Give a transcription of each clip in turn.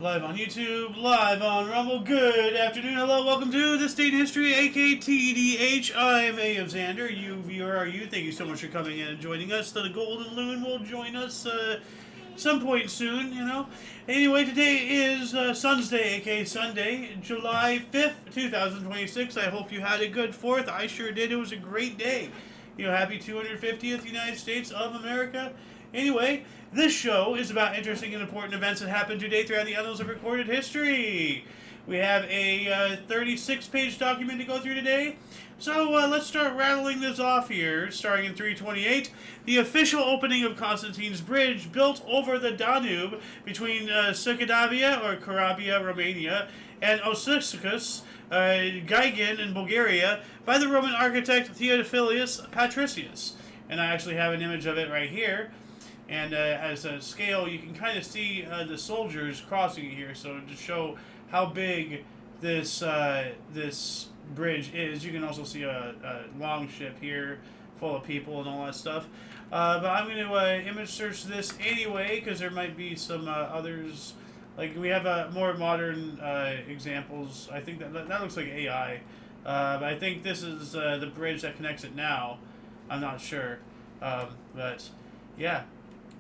Live on YouTube, live on Rumble. Good afternoon, hello, welcome to This Day in History, AKTDH. I'm Xander. You viewer are you. Thank you so much for coming in and joining us. The Golden Loon will join us some point soon, you know. Anyway, today is Sun's Day, aka Sunday, July 5th, 2026. I hope you had a good 4th. I sure did. It was a great day. You know, happy 250th United States of America. Anyway, this show is about interesting and important events that happened today throughout the annals of recorded history. We have a 36-page document to go through today. So let's start rattling this off here. Starting in 328, the official opening of Constantine's Bridge, built over the Danube between Suceavia or Corabia, Romania, and Osicus, Gigan in Bulgaria, by the Roman architect Theophilus Patricius. And I actually have an image of it right here. And as a scale, you can kind of see the soldiers crossing it here. So to show how big this this bridge is, you can also see a long ship here full of people and all that stuff. But I'm going to image search this anyway, because there might be some others. Like we have more modern examples. I think that looks like AI. But I think this is the bridge that connects it now. I'm not sure. But yeah.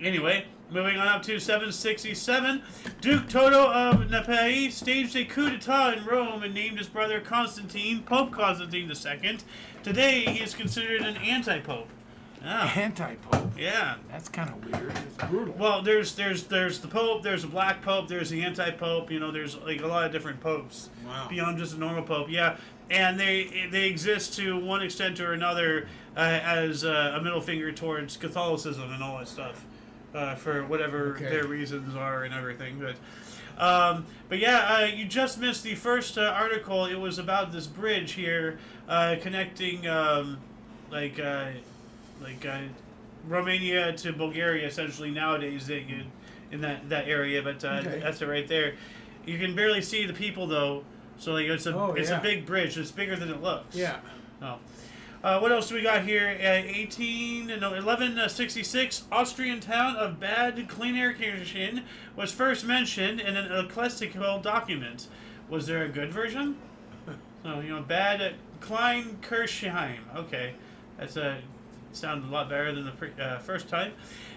Anyway, moving on up to 767, Duke Toto of Naples staged a coup d'etat in Rome and named his brother Constantine, Pope Constantine II. Today, he is considered an anti-pope. Oh. Anti-pope? Yeah. That's kind of weird. It's brutal. Well, there's the pope, there's a black pope, there's the anti-pope, you know, there's like a lot of different popes. Wow. Beyond just a normal pope, yeah. And they exist to one extent or another as a middle finger towards Catholicism and all that stuff. For whatever their reasons are and everything, but yeah, you just missed the first article. It was about this bridge here connecting Romania to Bulgaria. Essentially, nowadays in that area, but that's it right there. You can barely see the people though, so like it's a big bridge. It's bigger than it looks. Yeah. Oh. What else do we got here? 1166, Austrian town of Bad Kleinenkirchen was first mentioned in an ecclesiastical document. Was there a good version? So, Bad Kleinkirchheim. Okay. That's sounded a lot better than the first time.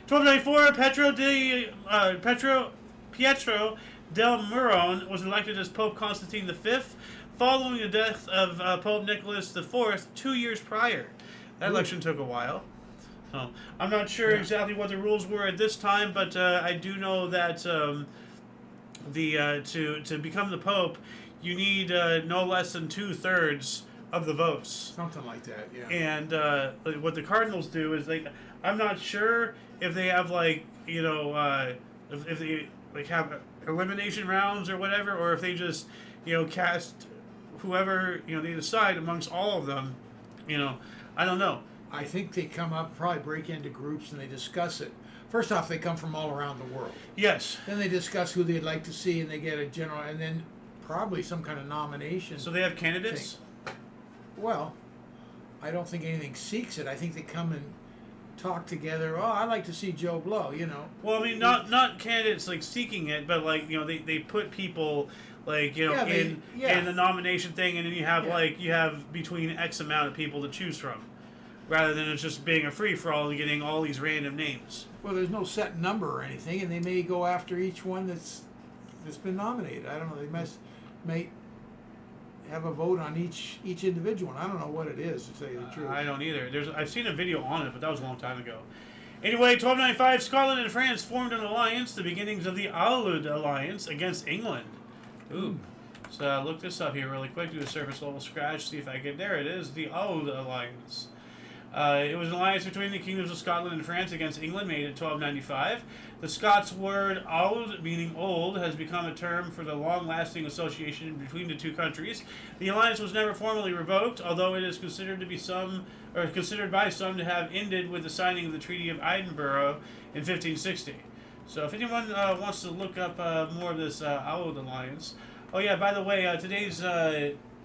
1294, Pietro del Muron was elected as Pope Constantine V. Following the death of Pope Nicholas IV 2 years prior. That election took a while. So I'm not sure exactly what the rules were at this time, but I do know that to become the Pope, you need no less than 2/3 of the votes. Something like that, yeah. And what the Cardinals do is I'm not sure if they have if they have elimination rounds or whatever, or if they just cast whoever they decide amongst all of them. I don't know. I think they come up, probably break into groups, and they discuss it. First off, they come from all around the world. Yes. Then they discuss who they'd like to see, and they get a general, and then probably some kind of nomination. So they have candidates? Well, I don't think anything seeks it. I think they come and talk together. Oh, I'd like to see Joe Blow, Well, I mean, not candidates seeking it, but they put people in the nomination thing, and then you have you have between X amount of people to choose from, rather than it's just being a free for all and getting all these random names. Well, there's no set number or anything, and they may go after each one that's been nominated. I don't know. They may have a vote on each individual. I don't know what it is, to tell you the truth. I don't either. I've seen a video on it, but that was a long time ago. Anyway, 1295, Scotland and France formed an alliance, the beginnings of the Allied Alliance against England. Ooh. So look this up here really quick, do a surface level scratch, see if I get there. It is the Allied Alliance. It was an alliance between the kingdoms of Scotland and France against England, made in 1295. The Scots word "auld," meaning old, has become a term for the long-lasting association between the two countries. The alliance was never formally revoked, although it is considered by some to have ended with the signing of the Treaty of Edinburgh in 1560. So if anyone wants to look up more of this Auld Alliance. Oh yeah, by the way, today's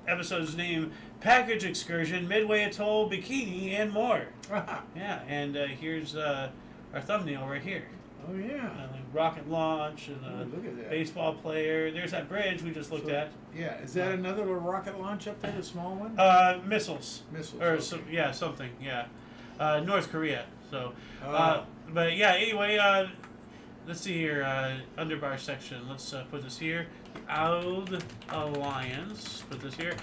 episode's name, Package Excursion, Midway, Atoll, Bikini, and more. Yeah, and here's our thumbnail right here. Oh yeah. Like rocket launch and Ooh, look at that. baseball player. There's that bridge we just looked at. Yeah, is that another little rocket launch up there, the small one? Missiles. Missiles. Or Okay. something. Yeah. North Korea. So, Oh. but yeah. Anyway, let's see here. Underbar section. Let's put this here. Oud Alliance. Put this here.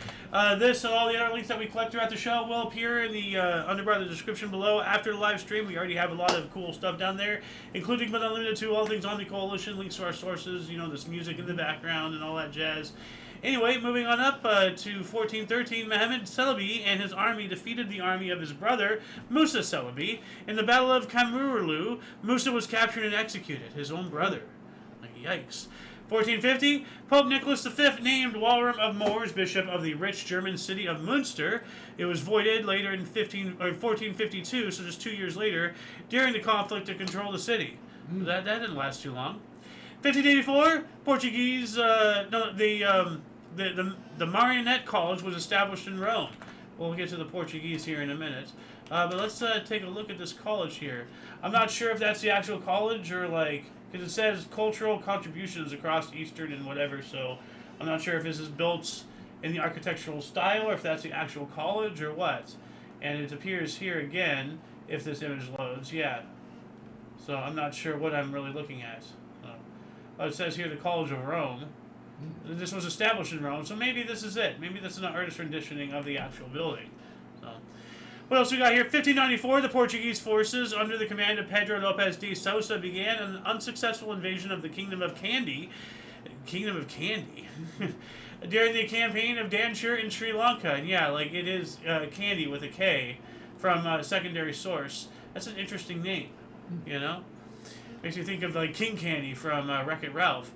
This and all the other links that we collect throughout the show will appear in the underbar, the description below. After the live stream, we already have a lot of cool stuff down there, including but not limited to all things Omni Coalition, links to our sources, this music in the background and all that jazz. Anyway, moving on up to 1413, Muhammad Celebi and his army defeated the army of his brother, Musa Celebi. In the Battle of Kamurulu, Musa was captured and executed, his own brother. Like, yikes. 1450, Pope Nicholas V named Walram of Moors bishop of the rich German city of Münster. It was voided later in 1452, so just 2 years later, during the conflict to control the city. That didn't last too long. 1584, Portuguese, the Marionette College was established in Rome. We'll get to the Portuguese here in a minute. But let's take a look at this college here. I'm not sure if that's the actual college or because it says cultural contributions across Eastern and whatever, so I'm not sure if this is built in the architectural style or if that's the actual college or what. And it appears here again, if this image loads, yeah. So I'm not sure what I'm really looking at. So, it says here the College of Rome. This was established in Rome, so maybe this is it. Maybe this is an artist renditioning of the actual building. So, what else we got here? 1594, the Portuguese forces, under the command of Pedro Lopes de Sousa, began an unsuccessful invasion of the Kingdom of Kandy. Kingdom of Kandy. During the campaign of Danshur in Sri Lanka. And yeah, it is Candy with a K from a secondary source. That's an interesting name, Makes you think of King Candy from Wreck-It Ralph.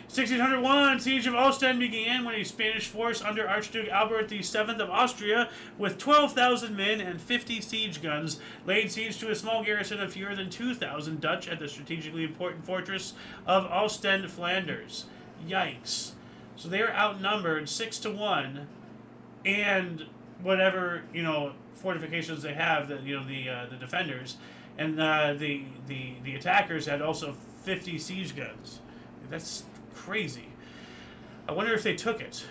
1601, Siege of Ostend began when a Spanish force under Archduke Albert VII of Austria, with 12,000 men and 50 siege guns, laid siege to a small garrison of fewer than 2,000 Dutch at the strategically important fortress of Ostend, Flanders. Yikes. So they are outnumbered 6-1, and whatever, fortifications they have, the defenders, and the attackers had also 50 siege guns. That's crazy. I wonder if they took it.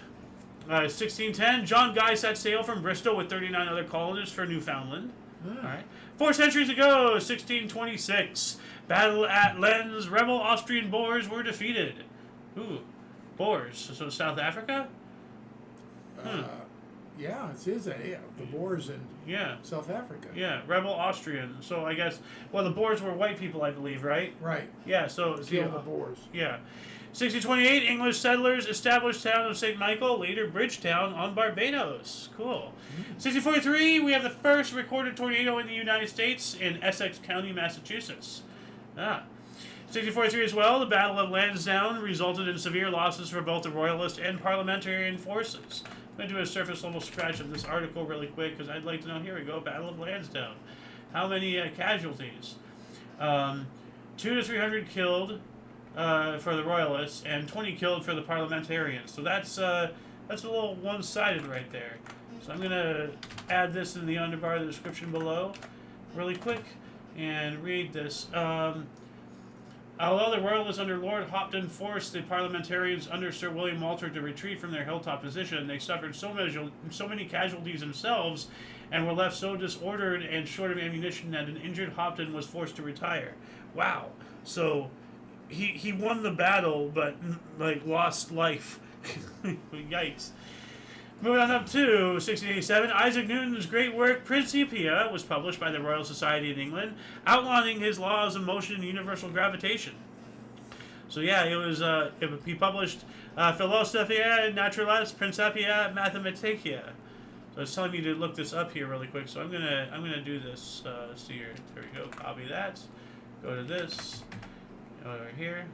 1610, John Guy set sail from Bristol with 39 other colonists for Newfoundland. All right. 4 centuries ago, 1626, Battle at Lens, rebel Austrian Boers were defeated. Ooh, Boers. So South Africa? Yeah, it is the Boers in South Africa. Yeah, rebel Austrian. So I guess, the Boers were white people, I believe, right? Right. Yeah, so Kill the Boers. Yeah. 1628, English settlers established town of St. Michael, later Bridgetown on Barbados. Cool. 1643, we have the first recorded tornado in the United States in Essex County, Massachusetts. 1643 as well, the Battle of Lansdowne resulted in severe losses for both the Royalist and Parliamentarian forces. I'm going to do a surface level scratch of this article really quick because I'd like to know, here we go, Battle of Lansdowne. How many casualties? 200 to 300 killed for the Royalists and 20 killed for the Parliamentarians. So that's a little one-sided right there. So I'm going to add this in the underbar, the description below, really quick, and read this. Although the Royalists under Lord Hopton forced the Parliamentarians under Sir William Walter to retreat from their hilltop position, they suffered so many casualties themselves and were left so disordered and short of ammunition that an injured Hopton was forced to retire. Wow. So he won the battle, but lost life. Yikes. Moving on up to 1687, Isaac Newton's great work Principia was published by the Royal Society in England, outlining his laws of motion and universal gravitation. So yeah, he published Philosophia Naturalis Principia Mathematica. So it's telling me to look this up here really quick. So I'm gonna do this. See here, there we go. Copy that. Go to this. Over here.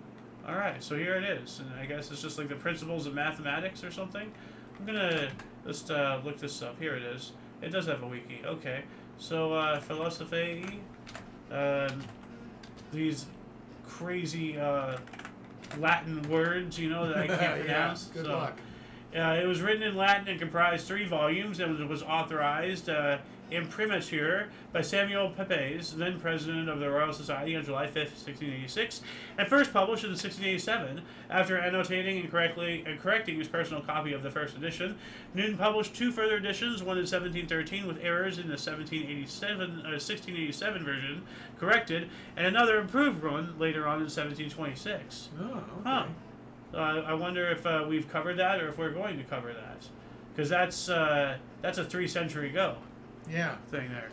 All right. So here it is, and I guess it's just the principles of mathematics or something. I'm gonna just look this up. Here it is. It does have a wiki. Okay. So philosophy, these crazy Latin words, that I can't pronounce. Good luck. It was written in Latin and comprised 3 volumes, and it was authorized imprimatur by Samuel Pepys, then president of the Royal Society, on July 5th, 1686, and first published in 1687. After annotating and correcting his personal copy of the first edition, Newton published 2 further editions, one in 1713 with errors in the 1687 version corrected, and another improved one later on in 1726. Oh, okay. Huh. I wonder if we've covered that, or if we're going to cover that, because that's a 3 century go. Yeah. Thing there.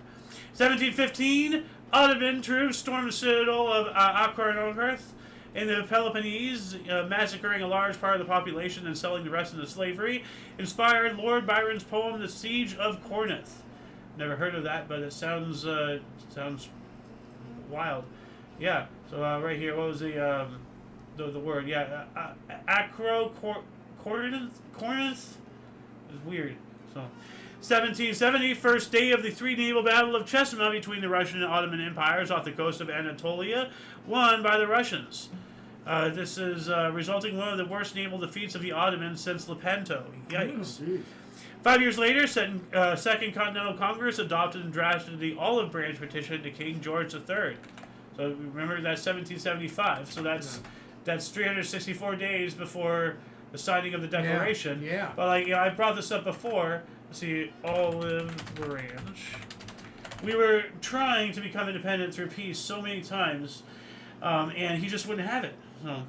1715, Ottoman troops stormed the citadel of Akronorth in the Peloponnese, massacring a large part of the population and selling the rest into slavery. Inspired Lord Byron's poem "The Siege of Corinth." Never heard of that, but it sounds wild. Yeah. So right here, what was the word? Yeah, Corinth is weird. So. 1770, first day of the 3-naval battle of Chestnut between the Russian and Ottoman empires off the coast of Anatolia, won by the Russians. This is resulting in one of the worst naval defeats of the Ottomans since Lepanto. Yikes. Oh, 5 years later, Second Continental Congress adopted and drafted the Olive Branch Petition to King George III. So remember, that's 1775. So that's 364 days before the signing of the Declaration. Yeah. But I brought this up before. See, Olive Branch. We were trying to become independent through peace so many times, and he just wouldn't have it. So,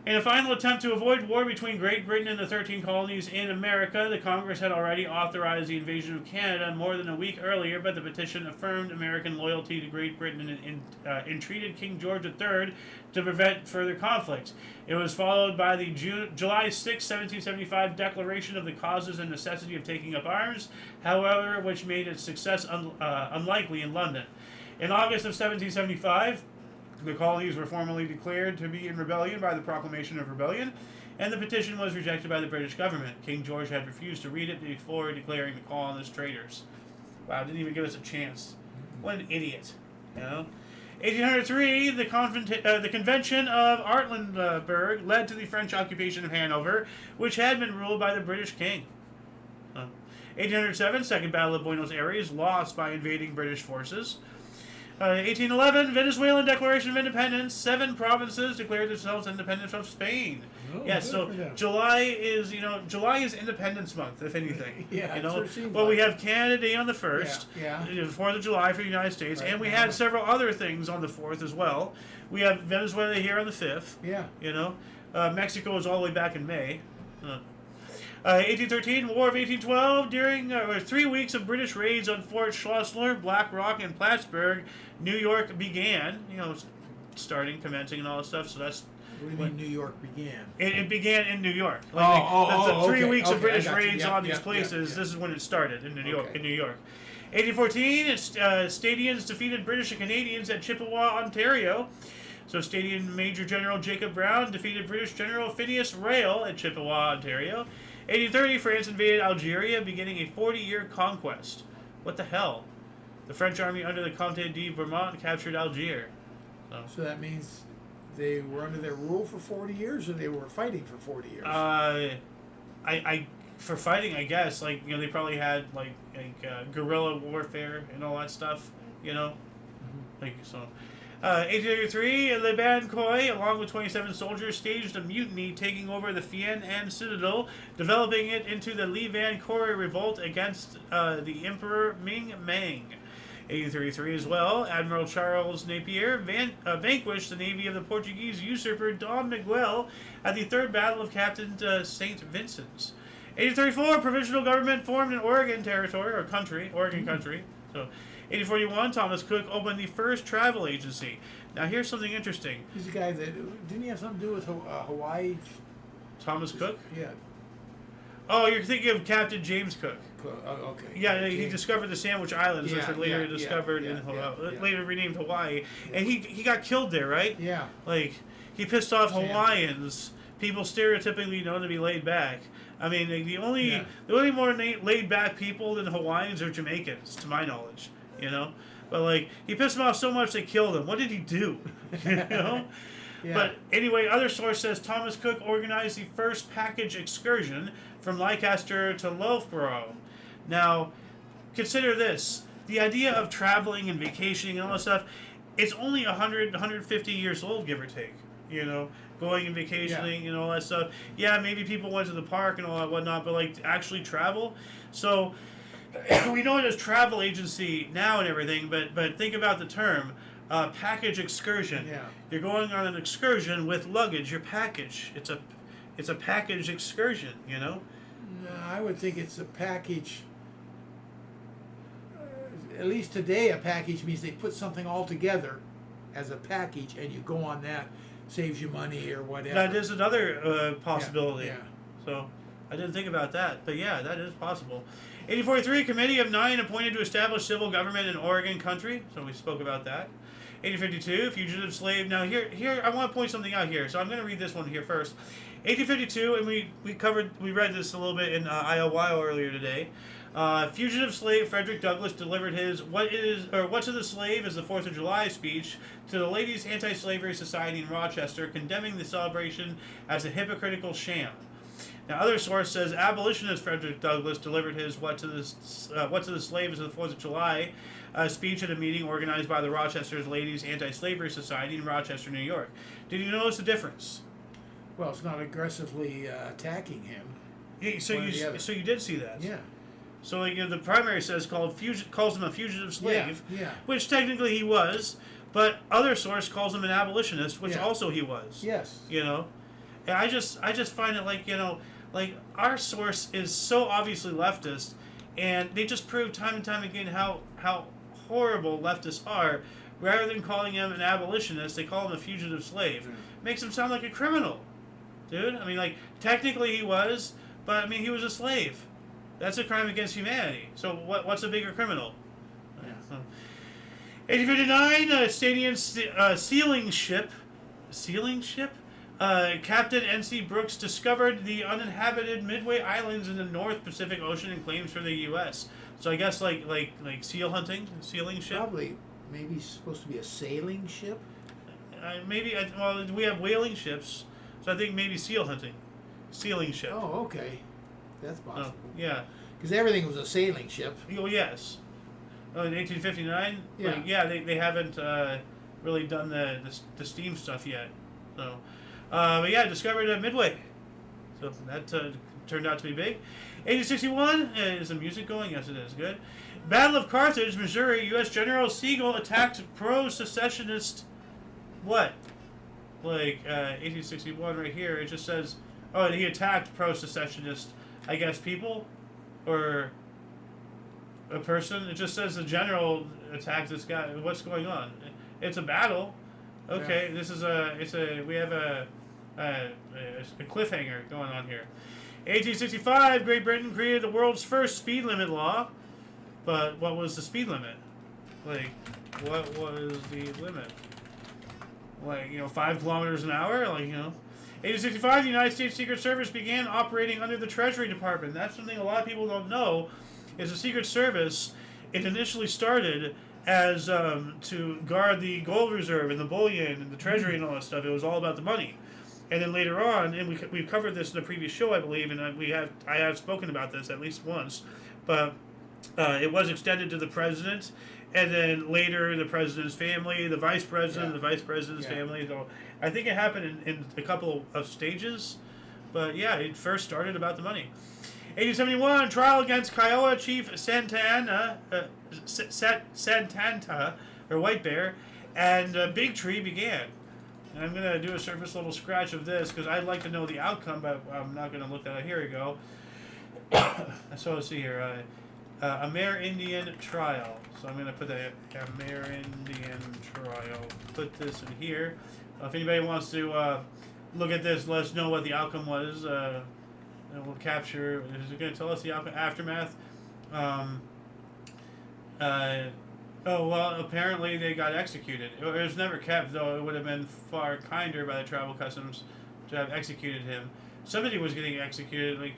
in a final attempt to avoid war between Great Britain and the 13 colonies in America, the Congress had already authorized the invasion of Canada more than a week earlier, but the petition affirmed American loyalty to Great Britain and entreated King George III to prevent further conflict. It was followed by the July 6, 1775 Declaration of the Causes and Necessity of Taking Up Arms, however, which made its success unlikely in London. In August of 1775, the colonies were formally declared to be in rebellion by the Proclamation of Rebellion, and the petition was rejected by the British government. King George had refused to read it before declaring the colonists traitors. Wow, didn't even give us a chance. What an idiot, you know? 1803, the Convention of Artlenburg led to the French occupation of Hanover, which had been ruled by the British king. 1807, Second Battle of Buenos Aires, lost by invading British forces. 1811, Venezuelan Declaration of Independence. 7 provinces declared themselves independent from Spain. Oh, yes, so July is Independence Month, if anything. Yeah, you know. sure seems Well, like we have Canada Day on the 1st, yeah. 4th of July for the United States, Right. and we had several other things on the 4th as well. We have Venezuela here on the 5th. Yeah. You know, Mexico is all the way back in May. 1813, War of 1812. During 3 weeks of British raids on Fort Schlossler, Black Rock, and Plattsburgh, New York began. You know, commencing, and all that stuff. So that's What do you mean New York began? It began in New York. The 3 weeks of okay, British I got you. raids Yeah, on these yeah, places. yeah. This is when it started in New York. Okay. In New York. 1814, Stadians defeated British and Canadians at Chippewa, Ontario. So Stadian Major General Jacob Brown defeated British General Phineas Rail at Chippewa, Ontario. 1830, France invaded Algeria, beginning a 40-year conquest. What the hell? The French army under the Comte de Vermont captured Algiers. So that means they were under their rule for 40 years, or they were fighting for 40 years? For fighting, I guess. They probably had guerrilla warfare and all that stuff. You know, 1883, Le Ban Khoi, along with 27 soldiers, staged a mutiny, taking over the Phien An Citadel, developing it into the Le Van Khoi revolt against the Emperor Ming Mang. 1833 as well, Admiral Charles Napier vanquished the navy of the Portuguese usurper Dom Miguel at the Third Battle of Captain St. Vincent's. 1834, provisional government formed in Oregon Territory, or country, Oregon country. So, 1841, Thomas Cook opened the first travel agency. Now, here's something interesting. He's the guy that didn't he have something to do with Hawaii? Thomas Cook? Yeah. Oh, you're thinking of Captain James Cook. Oh, okay. Yeah, he discovered the Sandwich Islands, which were later discovered in later renamed Hawaii, and he got killed there, right? Yeah. He pissed off Hawaiians, people stereotypically known to be laid back. I mean, the only more laid back people than Hawaiians are Jamaicans, to my knowledge. You know, but he pissed them off so much they killed him. What did he do? You know. Yeah. But anyway, other source says Thomas Cook organized the first package excursion from Leicester to Loughborough. Now, consider this. The idea of traveling and vacationing and all that stuff, it's only 100, 150 years old, give or take. You know, going and vacationing and all that stuff. Yeah, maybe people went to the park and all that whatnot, but like to actually travel. So we know it as travel agency now and everything, but think about the term package excursion. Yeah. You're going on an excursion with luggage, your package. It's a package excursion, you know? No, I would think it's a package. At least today, a package means they put something all together as a package, and you go on that. Saves you money or whatever. That is another possibility. Yeah. So I didn't think about that, but yeah, that is possible. 1843, committee of 9 appointed to establish civil government in Oregon country. So we spoke about that. 1852, fugitive slave. Now here I want to point something out here. So I'm going to read this one here first. 1852, and we read this a little bit in IOYO earlier today. Fugitive slave Frederick Douglass delivered his "What to the Slave is the 4th of July" speech to the Ladies' Anti-Slavery Society in Rochester, condemning the celebration as a hypocritical sham. Now, other source says abolitionist Frederick Douglass delivered his "What to the Slave is the 4th of July" speech at a meeting organized by the Rochester's Ladies' Anti-Slavery Society in Rochester, New York. Did you notice the difference? Well, it's not aggressively attacking him. Yeah, so you did see that. Yeah. So like, the primary says calls him a fugitive slave, Yeah. which technically he was, but other source calls him an abolitionist, which Yeah. also he was. Yes. You know, and I just find it like our source is so obviously leftist, and they just prove time and time again how horrible leftists are. Rather than calling him an abolitionist, they call him a fugitive slave. Makes him sound like a criminal, dude. I mean, like technically he was, but I mean he was a slave. That's a crime against humanity. So what's a bigger criminal? Yeah. 1859, Estonian sealing ship, Captain N.C. Brooks discovered the uninhabited Midway Islands in the North Pacific Ocean and claims for the U.S. So I guess like seal hunting, sealing ship. Probably, maybe supposed to be a sailing ship. Well, we have whaling ships, so I think maybe seal hunting, sealing ship. Oh, okay. That's possible. Yeah. Because everything was a sailing ship. Oh, yes. Oh, in 1859? Yeah. They haven't really done the steam stuff yet. So, but yeah, discovered Midway. So that turned out to be big. 1861, is the music going? Yes, it is. Good. Battle of Carthage, Missouri, U.S. General Sigel attacked pro-secessionist, what? Like, 1861 right here, it just says, oh, he attacked pro-secessionist, I guess, people or a person. It just says the general attacked this guy. What's going on? It's a battle. Okay, yeah. We have a cliffhanger going on here. 1865, Great Britain created the world's first speed limit law. But what was the speed limit? Like, what was the limit? Like, 5 kilometers an hour? Like, 1865, the United States Secret Service began operating under the Treasury Department. That's something a lot of people don't know, is the Secret Service, it initially started as to guard the gold reserve and the bullion and the Treasury and all that stuff. It was all about the money. And then later on, and we've covered this in the previous show, I believe, and I have spoken about this at least once, but it was extended to the president, and then later the president's family, the vice president, the vice president's family. So I think it happened in a couple of stages, but yeah, it first started about the money. 1871, trial against Kiowa Chief Santanta, or White Bear, and Big Tree began. And I'm going to do a surface little scratch of this because I'd like to know the outcome, but I'm not going to look at it. Here we go. So let's see here. Amerindian trial. So I'm going to put the Amerindian trial. Put this in here. If anybody wants to look at this, let us know what the outcome was. And we'll capture. Is it going to tell us the aftermath? Apparently they got executed. It was never kept, though. It would have been far kinder by the travel customs to have executed him. Somebody was getting executed.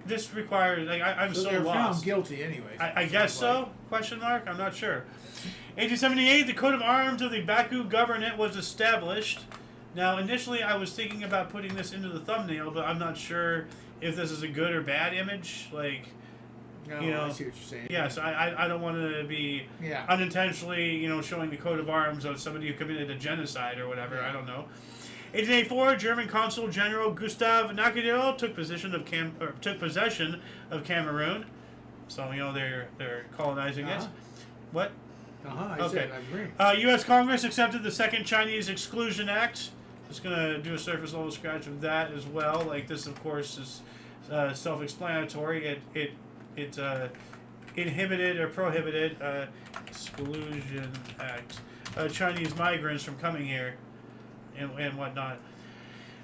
This requires. I'm so they were lost. found guilty anyway. I guess so? Question mark. I'm not sure. 1878, the coat of arms of the Baku Governorate was established. Now, initially, I was thinking about putting this into the thumbnail, but I'm not sure if this is a good or bad image. Like, No, you know, I see what you're saying. yeah, so I don't want to be Yeah. unintentionally, showing the coat of arms of somebody who committed a genocide or whatever. Yeah. I don't know. 1884, German Consul General Gustav Nakadil took possession of Cameroon. So they're colonizing it. Uh-huh. What? I Okay. said I agree. U.S. Congress accepted the Second Chinese Exclusion Act. Just gonna do a surface level scratch of that as well. Like this, of course, is self-explanatory. It inhibited or prohibited Exclusion Act Chinese migrants from coming here and whatnot.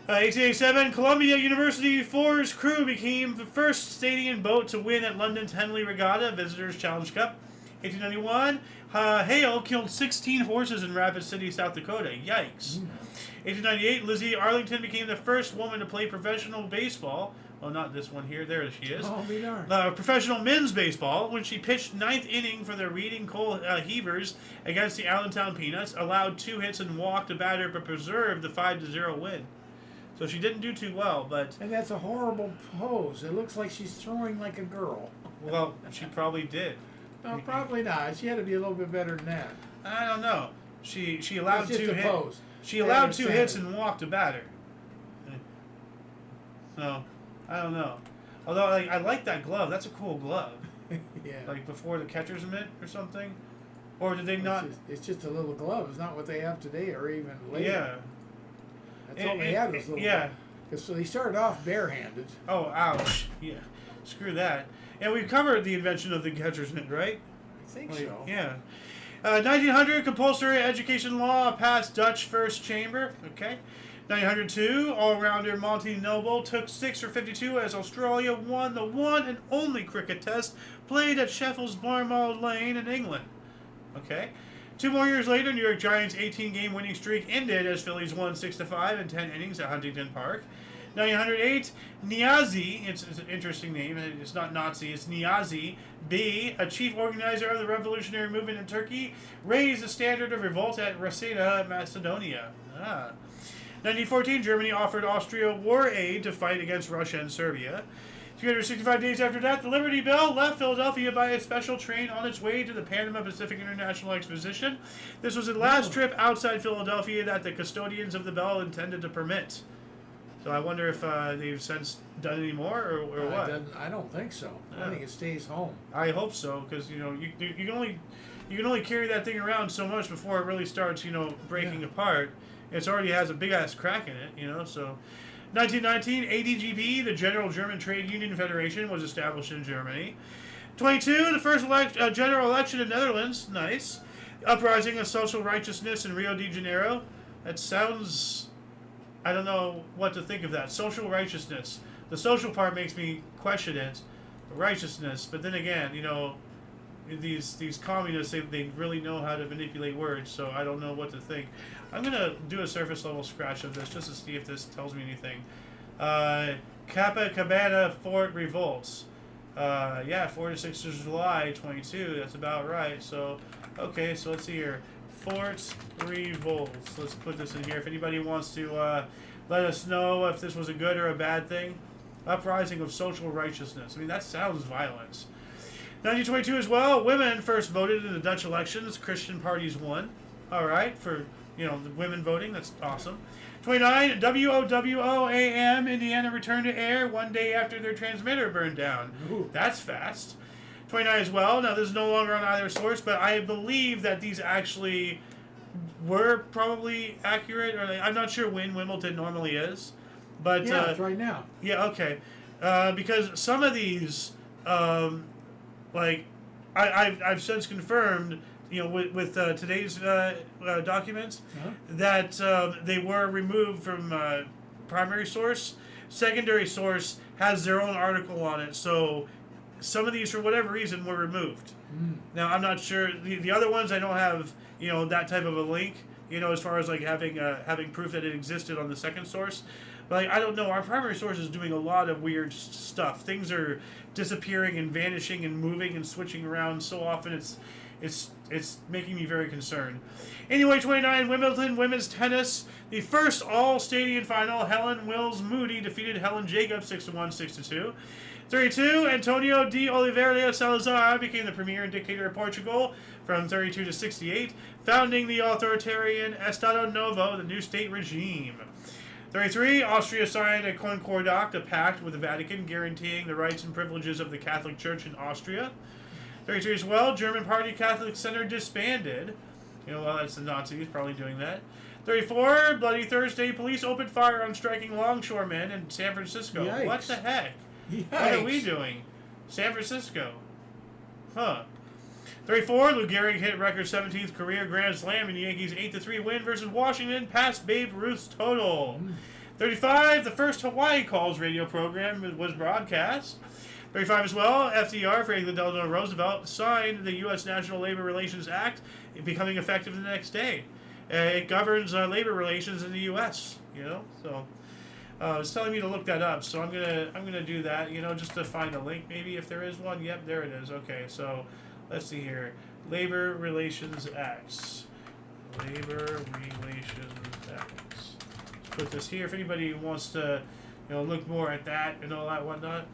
1887, Columbia University Fours crew became the first stadium boat to win at London's Henley Regatta Visitors Challenge Cup. 1891, hail killed 16 horses in Rapid City, South Dakota. Yikes. 1898, Lizzie Arlington became the first woman to play professional baseball. Well, not this one here. There she is. Oh, be darned. Professional men's baseball when she pitched ninth inning for the Reading Coal Heavers against the Allentown Peanuts, allowed 2 hits and walked a batter, but preserved the 5-0 win. So she didn't do too well, but And that's a horrible pose. It looks like she's throwing like a girl. well, she probably did. No, probably not. She had to be a little bit better than that. I don't know. She allowed It's just 2 a hits. pose. She allowed 2 hits Standard. and walked a batter. So I don't know. Although I like that glove. That's a cool glove. Yeah. Like before the catcher's mitt or something. Or did they not? It's just a little glove. It's not what they have today or even later. Yeah. That's all they had was little. Yeah. Because so they started off barehanded. Oh, ouch. Yeah. Screw that. And we've covered the invention of the catcher's mitt, right? I think so. Yeah. 1900, compulsory education law passed Dutch first chamber. Okay. 1902, all-rounder Monty Noble took 6 for 52 as Australia won the one and only cricket test played at Sheffield's Barnwell Lane in England. Okay. 2 more years later, New York Giants' 18-game winning streak ended as Phillies won 6-5 in 10 innings at Huntington Park. 1908, Niazi, it's an interesting name, it's not Nazi, it's Niazi B, a chief organizer of the revolutionary movement in Turkey, raised the standard of revolt at Raseda, Macedonia. 1914, Germany offered Austria war aid to fight against Russia and Serbia. 365 days after that, the Liberty Bell left Philadelphia by a special train on its way to the Panama Pacific International Exposition. This was the last trip outside Philadelphia that the custodians of the Bell intended to permit. So I wonder if they've since done any more or what. I don't think so. Yeah. I think it stays home. I hope so, because you can only carry that thing around so much before it really starts breaking apart. It already has a big ass crack in it, so. 1919, ADGB, the General German Trade Union Federation, was established in Germany. 22, the first general election in Netherlands. Nice. Uprising of social righteousness in Rio de Janeiro. That sounds... I don't know what to think of that. Social righteousness. The social part makes me question it. Righteousness. But then again, these communists, they really know how to manipulate words, so I don't know what to think. I'm going to do a surface level scratch of this just to see if this tells me anything. Copacabana Fort revolts. 4 to 6 of July 22. That's about right. So, okay, so let's see here. Fort revolts. Let's put this in here. If anybody wants to let us know if this was a good or a bad thing. Uprising of social righteousness. I mean, that sounds violent. 1922 as well. Women first voted in the Dutch elections. Christian parties won. All right, for the women voting. That's awesome. 29, WOWO-AM, Indiana returned to air 1 day after their transmitter burned down. Ooh. That's fast. 29 as well. Now, this is no longer on either source, but I believe that these actually were probably accurate. Or I'm not sure when Wimbledon normally is. But, Yeah, it's right now. Yeah, okay. Because some of these, I've since confirmed, with today's documents, that they were removed from primary source. Secondary source has their own article on it, so some of these, for whatever reason, were removed. Now, I'm not sure. The other ones, I don't have, that type of a link, as far as having proof that it existed on the second source. But I don't know. Our primary source is doing a lot of weird stuff. Things are disappearing and vanishing and moving and switching around so often. It's making me very concerned. Anyway, 29, Wimbledon women's tennis. The first all-stadium final, Helen Wills Moody defeated Helen Jacobs 6-1, 6-2. 32, Antonio de Oliveira Salazar became the premier and dictator of Portugal from 32 to 68, founding the authoritarian Estado Novo, the new state regime. 33, Austria signed a Concordat, a pact with the Vatican guaranteeing the rights and privileges of the Catholic Church in Austria. 33 as well, German Party Catholic Center disbanded. Well, that's the Nazis probably doing that. 34, Bloody Thursday, police opened fire on striking longshoremen in San Francisco. Yikes. What the heck? Yikes. What are we doing? San Francisco. Huh. 34, Lou Gehrig hit record 17th career Grand Slam in Yankees 8-3 win versus Washington, past Babe Ruth's total. 35, the first Hawaii Calls radio program was broadcast. 35 as well, FDR, Franklin Delano Roosevelt, signed the U.S. National Labor Relations Act, becoming effective the next day. It governs labor relations in the U.S., so... it's telling me to look that up, so I'm gonna do that, just to find a link, maybe, if there is one. Yep, there it is. Okay, so let's see here. Labor Relations Acts. Labor Relations Acts. Let's put this here if anybody wants to, look more at that and all that whatnot.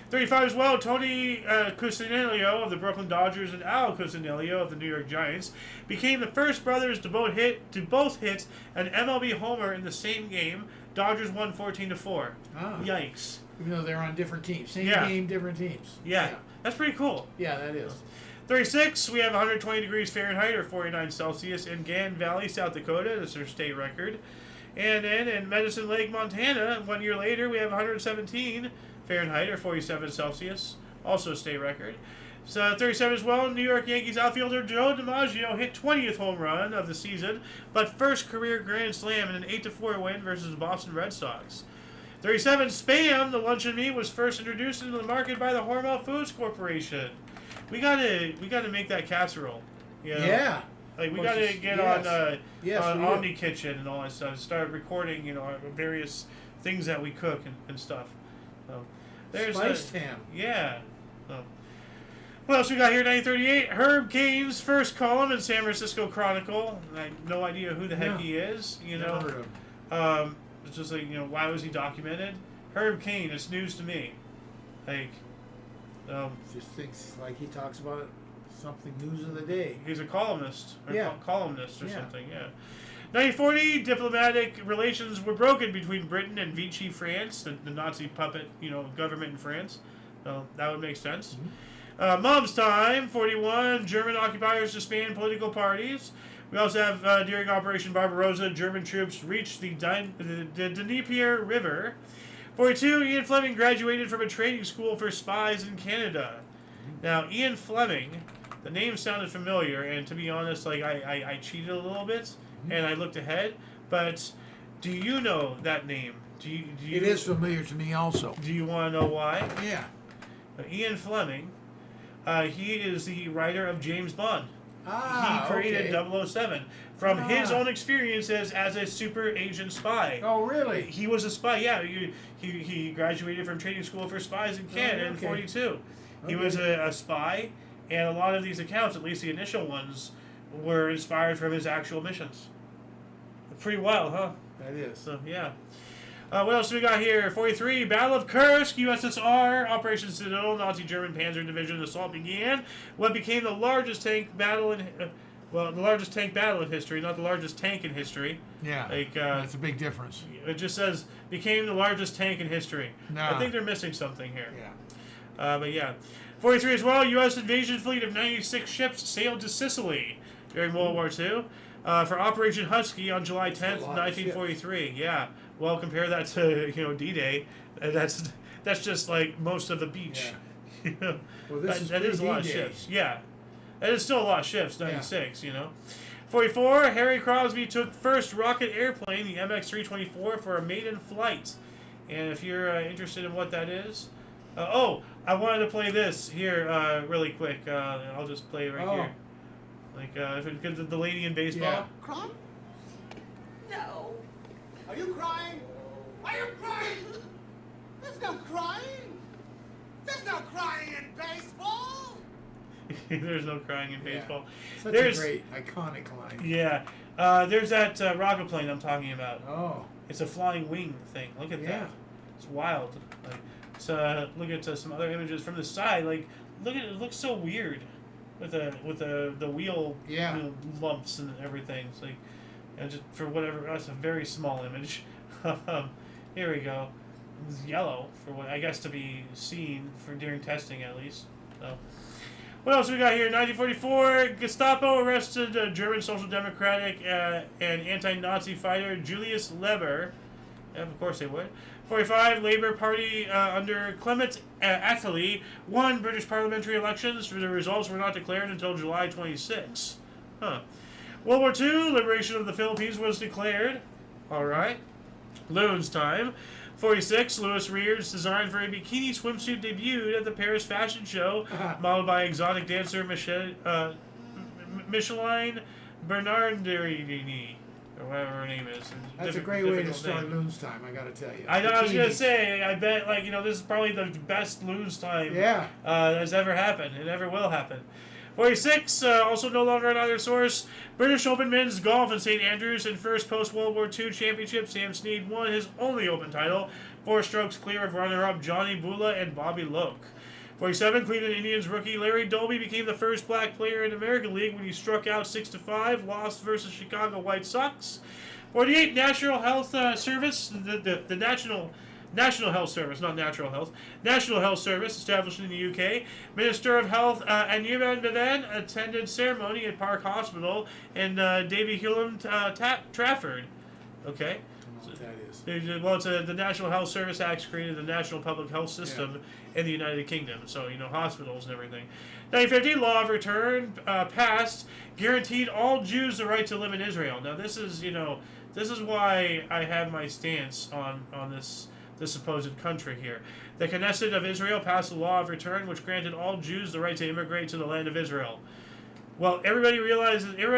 35 as well, Tony Cusinello of the Brooklyn Dodgers and Al Cusinello of the New York Giants became the first brothers to both hit an MLB homer in the same game. Dodgers won 14-4. Ah. Yikes. Even though they're on different teams. Same Yeah. game, different teams. Yeah, that's pretty cool. Yeah, that is. 36, we have 120 degrees Fahrenheit or 49 Celsius in Gan Valley, South Dakota. That's their state record. And then in Medicine Lake, Montana, 1 year later, we have 117 Fahrenheit or 47 Celsius, also a state record. So 37 as well, New York Yankees outfielder Joe DiMaggio hit 20th home run of the season, but first career Grand Slam in an 8-4 win versus the Boston Red Sox. 37, Spam, the luncheon meat, was first introduced into the market by the Hormel Foods Corporation. We gotta make that casserole. Yeah. Like, we gotta get on we Omni Kitchen and all that stuff. Start recording, various things that we cook and stuff. So, there's Spiced ham. Yeah. So, what else we got here? 1938. Herb Cain's first column in San Francisco Chronicle. I have no idea who the heck he is. Never heard of him. It's just like, why was he documented? Herb Cain. It's news to me. Like, Just thinks like he talks about something news of the day. he's a columnist or columnist or something. Yeah. 1940, diplomatic relations were broken between Britain and Vichy France, the Nazi puppet, government in France. So that would make sense. Mom's time, 41, German occupiers disband political parties. We also have, during Operation Barbarossa, German troops reached the Dnieper River. 42, Ian Fleming graduated from a training school for spies in Canada. Now, Ian Fleming, the name sounded familiar, and to be honest, like, I cheated a little bit, and I looked ahead, but do you know that name? Do you, It is familiar to me also. Do you want to know why? Yeah. Ian Fleming, he is the writer of James Bond. Ah, He created okay. 007 from his own experiences as a super agent spy. Oh, really? He was a spy, yeah. He graduated from training school for spies in Canada in 42. He was a spy, and a lot of these accounts, at least the initial ones, were inspired from his actual missions. Pretty wild, huh? That is. So, yeah. What else do we got here? 43, Battle of Kursk, USSR, Operation Citadel, Nazi German Panzer Division assault began. What became the largest tank battle in, the largest tank battle in history, not the largest tank in history. Yeah. Like, that's a big difference. It just says became the largest tank in history. Nah. I think they're missing something here. Yeah. But yeah. 43 as well, U.S. invasion fleet of 96 ships sailed to Sicily during World War II for Operation Husky on July 10th, 1943. Yeah. Well, compare that to, D-Day. That's just like most of the beach. Yeah. Well, this that is a lot of D-Day. ships. Yeah. That is still a lot of ships, 96, 44, Harry Crosby took first rocket airplane, the MX-324, for a maiden flight. And if you're interested in what that is... I wanted to play this here really quick. I'll just play it right here. Like, if it gets the lady in baseball. Yeah. Crying? No. Are you crying? Are you crying? There's no crying. There's no crying in baseball. There's no crying in Yeah. baseball. Such There's a great, iconic line. Yeah. There's that rocket plane I'm talking about. Oh. It's a flying wing thing. Look at Yeah. that. It's wild. Like, look at some other images from the side. Like, look at it. It looks so weird with the wheel, Yeah. lumps and everything. It's like, just for whatever. That's a very small image. Here we go. It's yellow for what I guess to be seen for during testing at least. So. What else we got here? 1944, Gestapo arrested German Social Democratic and anti-Nazi fighter Julius Leber. And of course they would. 45, Labour Party under Clement Attlee won British parliamentary elections. The results were not declared until July 26. Huh. World War II, liberation of the Philippines was declared. All right. Loons time. 46, Louis Reard's design for a bikini swimsuit debuted at the Paris fashion show, modeled by exotic dancer Micheline Bernardini, or whatever her name is. That's a great way to start Loons Time, I gotta tell you. I know, I was going to say, I bet, this is probably the best Loons Time that's ever happened. It never will happen. 46, also no longer another source. British Open Men's Golf in St. Andrews in first post-World War II championship. Sam Snead won his only Open title, 4 strokes clear of runner-up Johnny Bula and Bobby Loke. 47, Cleveland Indians rookie Larry Dolby became the first black player in American League when he struck out 6-5, lost versus Chicago White Sox. 48, National Health Service, the National Health Service, not Natural Health. National Health Service, established in the UK. Minister of Health Anjuman Bevan attended ceremony at Park Hospital in Davy Hulme Trafford. Okay. I don't know what that is. Well, it's the National Health Service Act created the National Public Health System in the United Kingdom. So, hospitals and everything. 1950, Law of Return passed, guaranteed all Jews the right to live in Israel. Now, this is why I have my stance on this supposed country here. The Knesset of Israel passed a law of return which granted all Jews the right to immigrate to the land of Israel. Well, everybody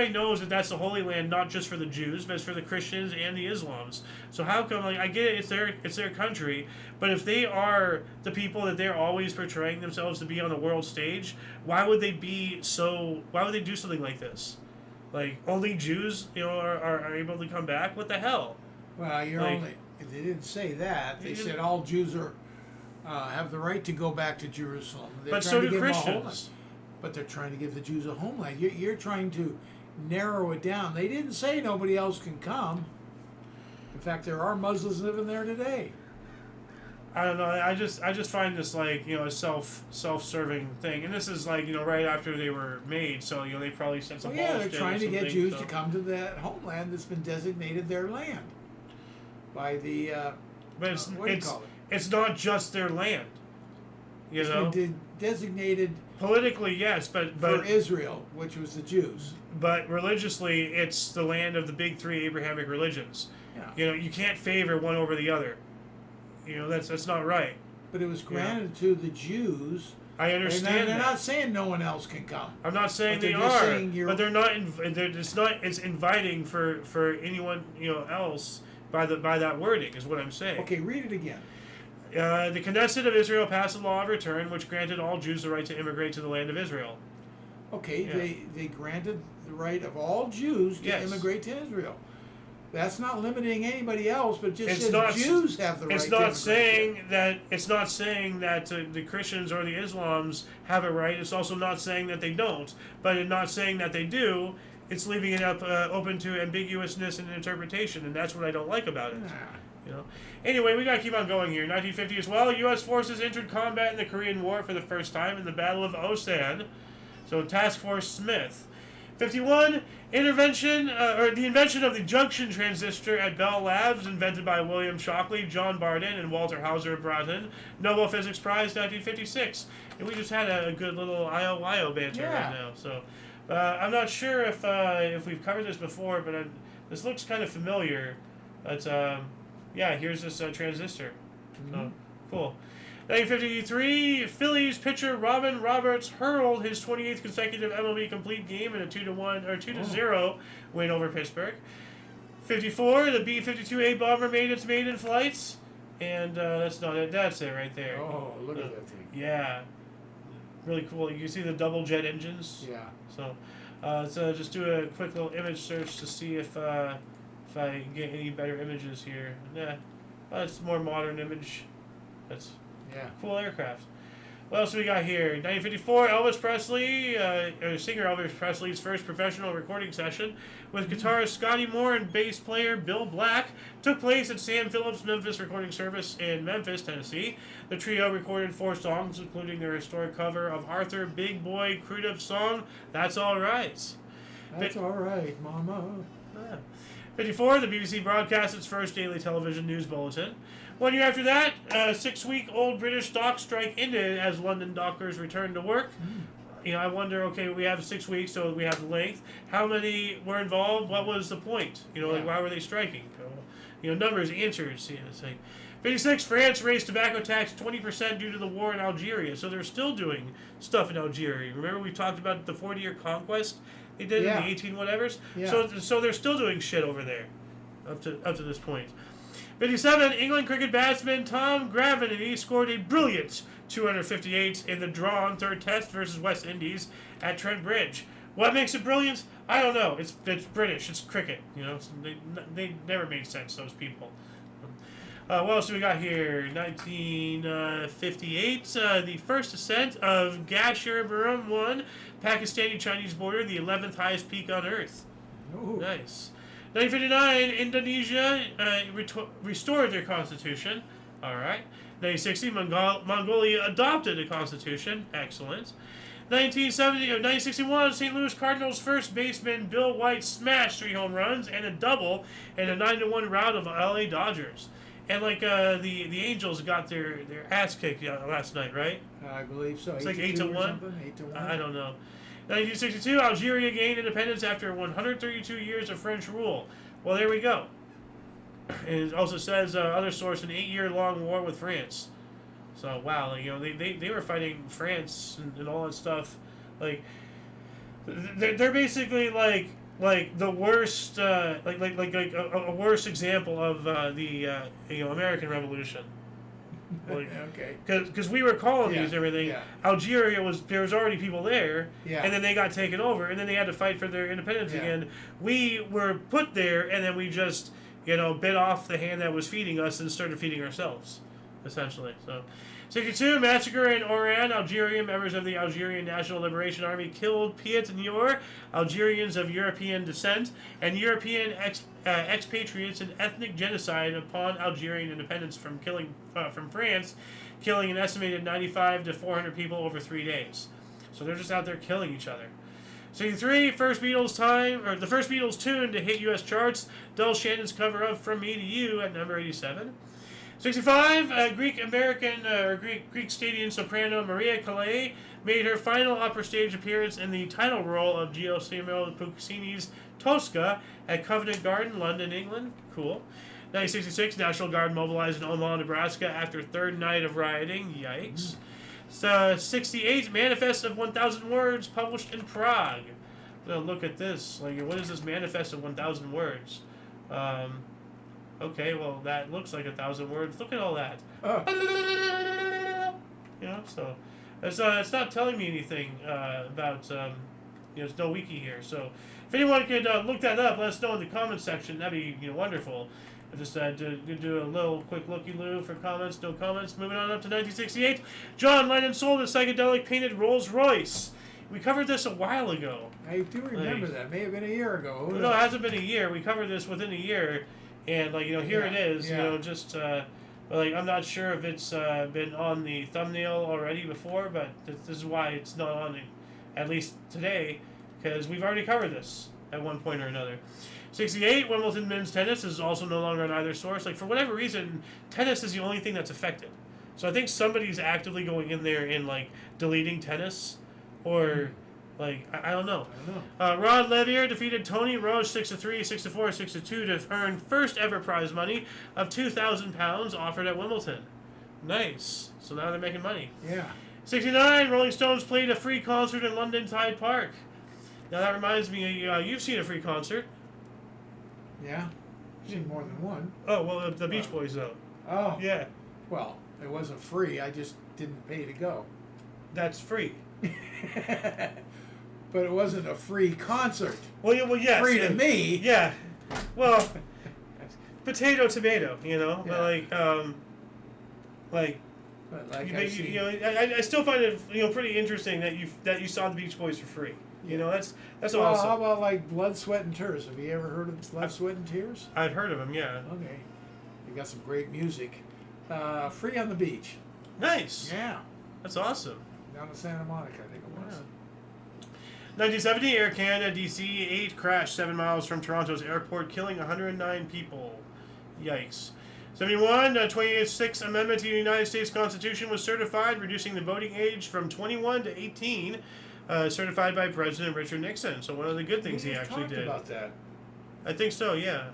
knows that that's the Holy Land, not just for the Jews, but it's for the Christians and the Islams. So how come, I get it, it's their country, but if they are the people that they're always portraying themselves to be on the world stage, why would they do something like this? Like, only Jews, are able to come back? What the hell? Well, they didn't say that. They said all Jews have the right to go back to Jerusalem. But so do Christians. But they're trying to give the Jews a homeland. You're trying to narrow it down. They didn't say nobody else can come. In fact, there are Muslims living there today. I don't know. I just find this a self-serving thing, and this is right after they were made. So they probably sent some. Well, they're trying to get Jews to come to that homeland that's been designated their land by the. But it's what do you call it? It's not just their land. It's been designated politically, yes, but for Israel, which was the Jews. But religiously, it's the land of the big 3 Abrahamic religions. Yeah. You can't favor one over the other. That's not right. But it was granted to the Jews. I understand. They're not saying no one else can come. I'm not saying they are, but they're not. It's inviting for anyone else by that wording is what I'm saying. Okay, read it again. The Knesset of Israel passed a law of return which granted all Jews the right to immigrate to the land of Israel. Okay, they granted the right of all Jews to immigrate to Israel. That's not limiting anybody else, but just says Jews have the right to immigrate. It's not saying that the Christians or the Islams have a right. It's also not saying that they don't. But in not saying that they do, it's leaving it up open to ambiguousness and interpretation, and that's what I don't like about it. Anyway, we gotta keep on going here. 1950 as well, U.S. forces entered combat in the Korean War for the first time in the Battle of Osan. So Task Force Smith. 51, the invention of the junction transistor at Bell Labs, invented by William Shockley, John Barden, and Walter Hauser Broughton. Nobel Physics Prize, 1956. And we just had a good little IOYO banter right now. So I'm not sure if we've covered this before, but this looks kind of familiar. But here's this transistor. Mm-hmm. So cool. 1953, Phillies pitcher Robin Roberts hurled his 28th consecutive MLB complete game in a 2-0 win over Pittsburgh. 54, the B-52A bomber made its maiden flights, and that's not it. That's it right there. Oh, look at that thing. Yeah, really cool. You can see the double jet engines. Yeah. So just do a quick little image search to see if I can get any better images here. Nah, it's a more modern image. That's cool aircraft. What else we got here? 1954, Elvis Presley, singer Elvis Presley's first professional recording session with guitarist Scotty Moore and bass player Bill Black took place at Sam Phillips Memphis Recording Service in Memphis, Tennessee. The trio recorded 4 songs, including their historic cover of Arthur Big Boy Crudiv's song, That's All Right. That's all right, Mama. 54, the BBC broadcast its first daily television news bulletin. 1 year after that, a 6-week-old British dock strike ended as London dockers returned to work. I wonder, okay, we have 6 weeks, so we have the length. How many were involved? What was the point? Why were they striking? Numbers, answers. It's like 56, France raised tobacco tax 20% due to the war in Algeria. So they're still doing stuff in Algeria. Remember we talked about the 40-year conquest they did in the 18-whatevers? Yeah. So they're still doing shit over there up to this point. 57, England cricket batsman Tom Graveney scored a brilliant 258 in the drawn third test versus West Indies at Trent Bridge. What makes it brilliant? I don't know. It's British. It's cricket. They never made sense, those people. What else do we got here? 1958, the first ascent of Gashur Barum 1, Pakistani-Chinese border, the 11th highest peak on Earth. Ooh. Nice. 1959, Indonesia restored their constitution. All right. 1960, Mongolia adopted a constitution. Excellent. 1961, St. Louis Cardinals first baseman Bill White smashed 3 home runs and a double in a 9-1 rout of LA Dodgers. And the Angels got their ass kicked last night, right? I believe so. It's like 8-1. 8-1. I don't know. 1962, Algeria gained independence after 132 years of French rule. Well, there we go. And it also says other source, an 8-year-long war with France. So wow, they were fighting France and all that stuff. Like they're basically like the worst, a worse example of the American Revolution. Okay. Because we were colonies and everything. Yeah. Algeria there was already people there, Yeah. and then they got taken over, and then they had to fight for their independence again. We were put there, and then we just bit off the hand that was feeding us and started feeding ourselves, essentially. So, 62, massacre in Oran, Algeria. Members of the Algerian National Liberation Army killed Piet Noir, Algerians of European descent, and European expatriates in ethnic genocide upon Algerian independence from France, killing an estimated 95 to 400 people over 3 days. So they're just out there killing each other. 63, the first Beatles tune to hit U.S. charts, Del Shannon's cover of From Me to You at number 87. 65, Greek stadium soprano Maria Calais made her final opera stage appearance in the title role of Giacomo Puccini's Tosca at Covent Garden, London, England. Cool. 1966, National Guard mobilized in Omaha, Nebraska after third night of rioting. Yikes. 68, Manifest of 1,000 Words published in Prague. Look at this. What is this Manifest of 1,000 Words? Okay, well, that looks like 1,000 words. Look at all that. Oh. So it's not telling me anything about, there's no wiki here. So if anyone could look that up, let us know in the comments section. That'd be wonderful. I just do a little quick looky-loo for comments. No comments. Moving on up to 1968. John Lennon sold a psychedelic painted Rolls Royce. We covered this a while ago. I do remember that. May have been a year ago. No, it hasn't been a year. We covered this within a year. And here it is. I'm not sure if it's been on the thumbnail already before, but this is why it's not on it, at least today, because we've already covered this at one point or another. 68, Wimbledon men's tennis is also no longer on either source. For whatever reason, tennis is the only thing that's affected. So I think somebody's actively going in there and deleting tennis, or. I don't know. Rod Levier defeated Tony Roche 6-3, 6-4, 6-2 to earn first ever prize money of £2,000 offered at Wimbledon. Nice. So now they're making money. Yeah. 69, Rolling Stones played a free concert in London Hyde Park. Now that reminds me, you've seen a free concert. Yeah. I've seen more than one. Oh, well, the Beach Boys, though. Oh. Yeah. Well, it wasn't free. I just didn't pay to go. That's free. But it wasn't a free concert. Well, yes. Free to me. Yeah. Well, potato, tomato. Yeah. But like. But like I still find it pretty interesting that you saw the Beach Boys for free. That's well, awesome. how about like Blood, Sweat, and Tears? Have you ever heard of Blood, Sweat, and Tears? I've heard of them. Yeah. Okay, they got some great music. Free on the Beach. Nice. Yeah, That's awesome. down in Santa Monica, I think it was. Yeah. 1970, Air Canada DC-8 crashed 7 miles from Toronto's airport, killing 109 people. Yikes. 71, the 26th Amendment to the United States Constitution was certified, reducing the voting age from 21 to 18, certified by President Richard Nixon. So one of the good things he actually did. About that. I think so, yeah.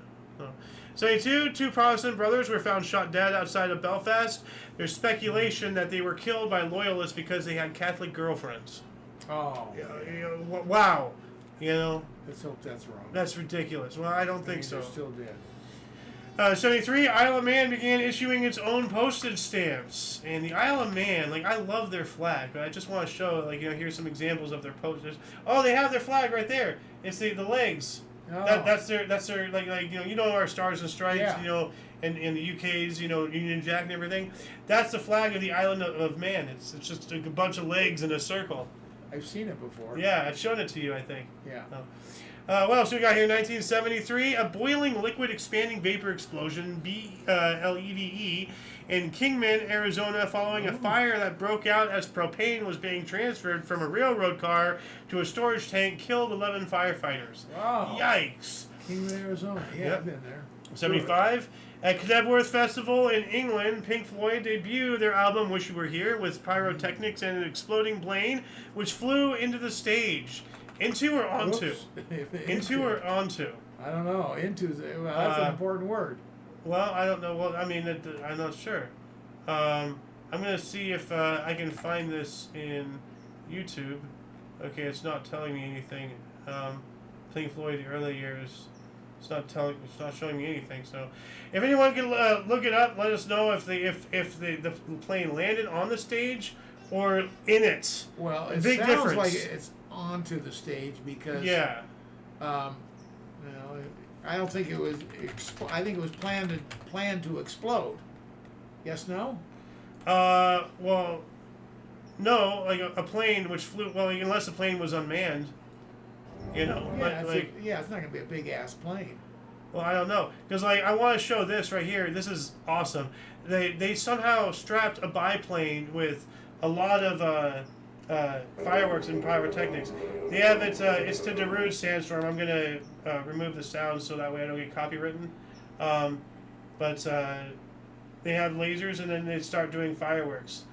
72, 2 Protestant brothers were found shot dead outside of Belfast. There's speculation that they were killed by loyalists because they had Catholic girlfriends. Oh. Wow. Let's hope that's wrong. That's ridiculous. Well, I don't think so. They're still dead. 73, Isle of Man began issuing its own postage stamps. And the Isle of Man, I love their flag, but I just want to show, here's some examples of their postage. Oh, they have their flag right there. It's the legs. Oh. That's their our Stars and Stripes, Yeah. and the UK's, Union Jack and everything. That's the flag of the Island of Man. It's just a bunch of legs in a circle. I've seen it before. Yeah, I've shown it to you, I think. Yeah. Oh. What else we got here? 1973, a boiling liquid expanding vapor explosion, BLEVE, in Kingman, Arizona, following a fire that broke out as propane was being transferred from a railroad car to a storage tank, killed 11 firefighters. Wow. Yikes. Kingman, Arizona. Yeah, Yep. I've been there. 75, at Knebworth Festival in England, Pink Floyd debuted their album Wish You Were Here with pyrotechnics and an exploding plane, which flew into the stage. Into or onto? Into or onto? I don't know. Well, that's an important word. Well, I don't know. Well, I mean, I'm not sure. I'm going to see if I can find this in YouTube. Okay, it's not telling me anything. Pink Floyd, the early years. It's not showing me anything. So, if anyone can look it up, let us know if the plane landed on the stage or in it. Well, it Big sounds difference. like it's onto the stage because Yeah. I don't think it was. I think it was planned to explode. Yes. No. Well, no. Like a plane which flew. Well, unless the plane was unmanned. Yeah, But it's not gonna be a big ass plane. Well, I don't know, because I want to show this right here. This is awesome. They somehow strapped a biplane with a lot of fireworks and pyrotechnics. They have it's to Darude Sandstorm. I'm gonna remove the sound so that way I don't get copywritten. But they have lasers and then they start doing fireworks.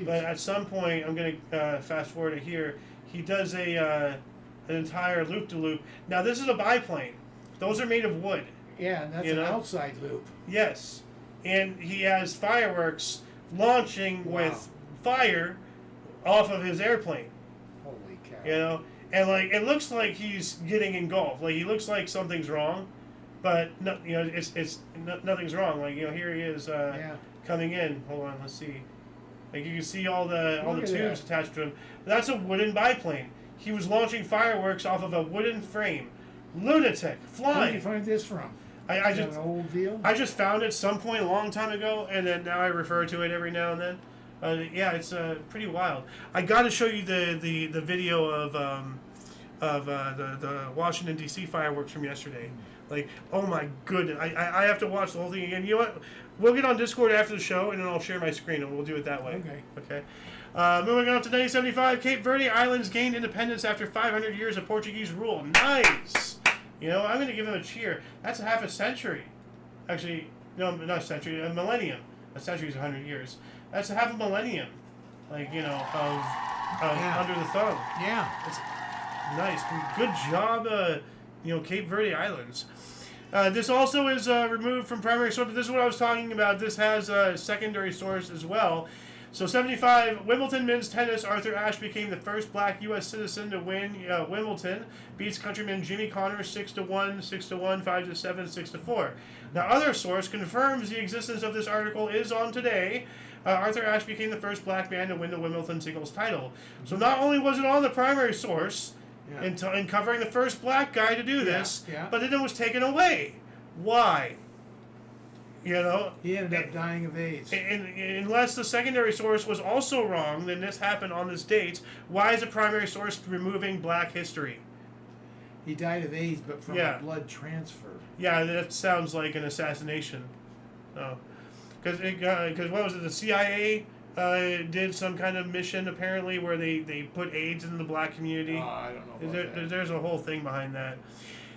But at some point, I'm gonna fast forward to here. He does an entire loop-de-loop. Now this is a biplane. Those are made of wood. Yeah, and that's an outside loop. Yes, and he has fireworks launching with fire off of his airplane. Holy cow! And it looks like he's getting engulfed. Like he looks like something's wrong, but no, nothing's wrong. Here he is coming in. Hold on, let's see. Like you can see all the tubes attached to him. That's a wooden biplane. He was launching fireworks off of a wooden frame. Lunatic, flying. Where did you find this from? Is that an old deal? I just found it some point a long time ago, and then now I refer to it every now and then. It's pretty wild. I got to show you the video of the Washington D.C. fireworks from yesterday. Like, oh my goodness, I have to watch the whole thing again. You know what? We'll get on Discord after the show, and then I'll share my screen, and we'll do it that way. Okay. Moving on to 1975, Cape Verde Islands gained independence after 500 years of Portuguese rule. Nice. I'm going to give them a cheer. That's a half a century. Actually, no, not a century, a millennium. A century is 100 years. That's a half a millennium, of under the thumb. Yeah. It's nice. Good job, Cape Verde Islands. This also is removed from primary source, but this is what I was talking about. This has a secondary source as well. So 75, Wimbledon men's tennis. Arthur Ashe became the first black U.S. citizen to win Wimbledon. Beats countryman Jimmy Connors 6-1, 6-1, 5-7, 6-4. Now, other source confirms the existence of this article is on Today. Arthur Ashe became the first black man to win the Wimbledon singles title. So not only was it on the primary source in covering the first black guy to do this, but then it was taken away. Why? You know, he ended up dying of AIDS. And unless the secondary source was also wrong, then this happened on this date. Why is the primary source removing black history? He died of AIDS, but from a blood transfer. Yeah, that sounds like an assassination. Oh, because what was it? The CIA did some kind of mission apparently where they put AIDS in the black community. I don't know about that. There's a whole thing behind that.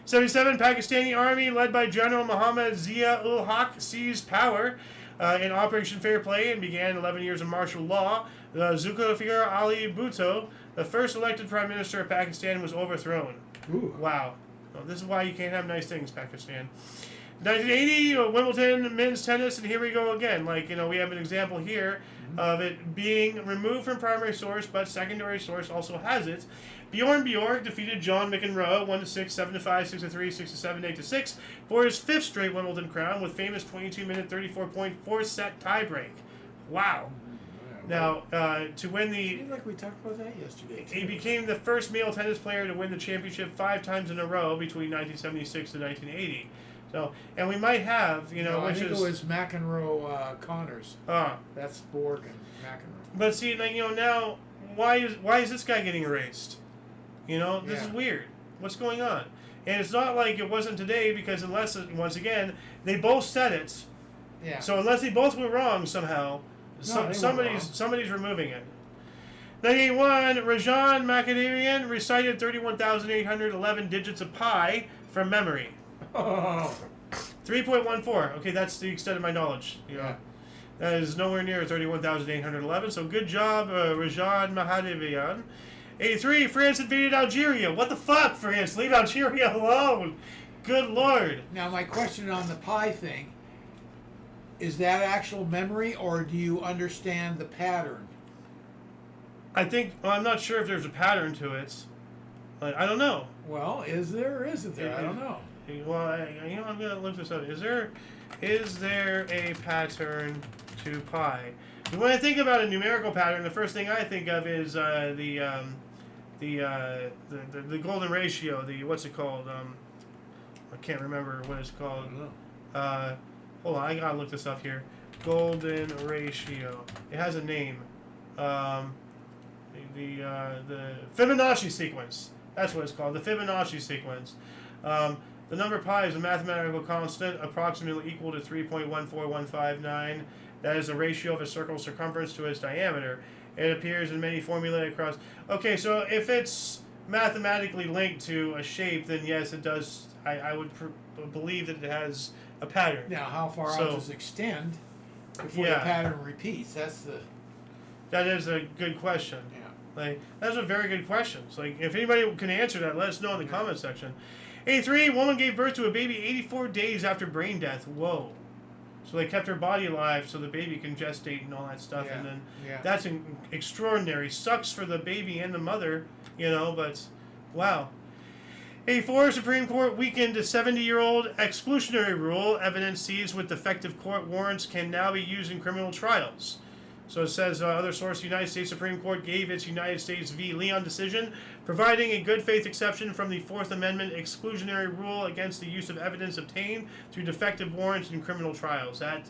77 Pakistani army led by General Muhammad Zia-ul-Haq seized power in Operation Fair Play and began 11 years of martial law. Zulfikar Ali Bhutto, the first elected prime minister of Pakistan, was overthrown. Ooh. Wow. Well, this is why you can't have nice things, Pakistan. 1980, Wimbledon men's tennis, and here we go again. Like, we have an example here of it being removed from primary source, but secondary source also has it. Bjorn Borg defeated John McEnroe 1-6, 7-5, 6-3, 6-7, 8-6 for his fifth straight Wimbledon crown with famous 22-minute, 34.4 set tiebreak. Wow. Now, to win the... Seems like we talked about that yesterday. He became the first male tennis player to win the championship 5 times in a row between 1976 and 1980. So, and we might have, No, which I think is... it was McEnroe Connors. That's Borg and McEnroe. But see, now, why is this guy getting erased? This is weird. What's going on? And it's not like it wasn't today because once again, they both said it. Yeah. So unless they both were wrong somehow, somebody's removing it. 1981, Rajan Makadarian recited 31,811 digits of pi from memory. Oh. 3.14. Okay, that's the extent of my knowledge. That is nowhere near 31,811. So good job, Rajan Mahadevyan. 83, France invaded Algeria. What the fuck, France? Leave Algeria alone. Good lord. Now, my question on the pi thing, is that actual memory, or do you understand the pattern? I'm not sure if there's a pattern to it. I don't know. Well, is there or isn't there? I don't know. Well, I'm going to look this up. Is there a pattern to pi? When I think about a numerical pattern, the first thing I think of is the golden ratio. What's it called? I can't remember what it's called. I don't know. Hold on, I gotta look this up here. Golden ratio. It has a name. The Fibonacci sequence. That's what it's called. The Fibonacci sequence. The number pi is a mathematical constant approximately equal to 3.14159. That is the ratio of a circle's circumference to its diameter. It appears in many formulae across... Okay, so if it's mathematically linked to a shape, then yes, it does. I would believe that it has a pattern. Now, how far out does it extend before the pattern repeats? That is a good question. Yeah. That's a very good question. So, if anybody can answer that, let us know in the comment section. 83, woman gave birth to a baby 84 days after brain death. Whoa. So they kept her body alive so the baby can gestate and all that stuff. Yeah. And then that's extraordinary. Sucks for the baby and the mother, but wow. 84, Supreme Court weakened a 70-year-old exclusionary rule. Evidence seized with defective court warrants can now be used in criminal trials. So it says, other source, United States Supreme Court gave its United States v. Leon decision, providing a good faith exception from the Fourth Amendment exclusionary rule against the use of evidence obtained through defective warrants in criminal trials. That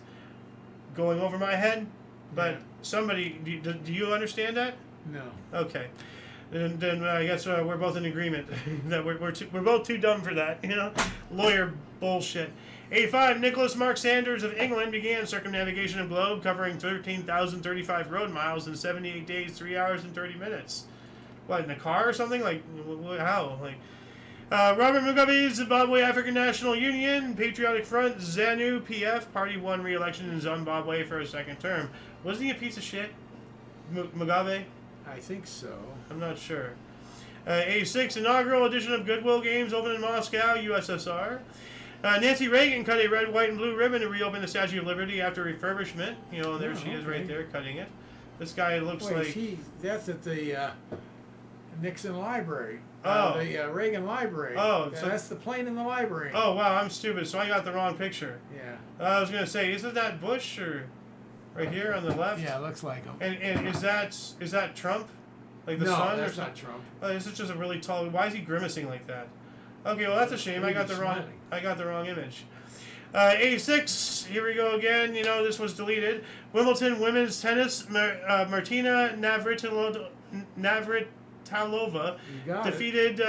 going over my head? But somebody, do you understand that? No. Okay. Then I guess we're both in agreement that we're both too dumb for that, lawyer bullshit. 85, Nicholas Mark Sanders of England began circumnavigation of globe, covering 13,035 road miles in 78 days, 3 hours and 30 minutes. What, in a car or something? How? Robert Mugabe's Zimbabwe African National Union, Patriotic Front, ZANU, PF, party won re-election in Zimbabwe for a second term. Wasn't he a piece of shit, Mugabe? I think so. I'm not sure. 86, inaugural edition of Goodwill Games opened in Moscow, USSR. Nancy Reagan cut a red, white, and blue ribbon to reopen the Statue of Liberty after refurbishment. There she is right there cutting it. This guy looks like... that's at the Nixon Library. Oh. The Reagan Library. Oh. So that's the plane in the library. Oh, wow, I'm stupid, so I got the wrong picture. Yeah. I was going to say, isn't that Bush or... right here on the left. Yeah, it looks like him. And is that Trump? Like the No, sun? that's or not Trump. Oh, this is just a really tall. Why is he grimacing like that? Okay, well that's a shame. I got the wrong image. 86. Here we go again. You know this was deleted. Wimbledon women's tennis. Martina Navratilova defeated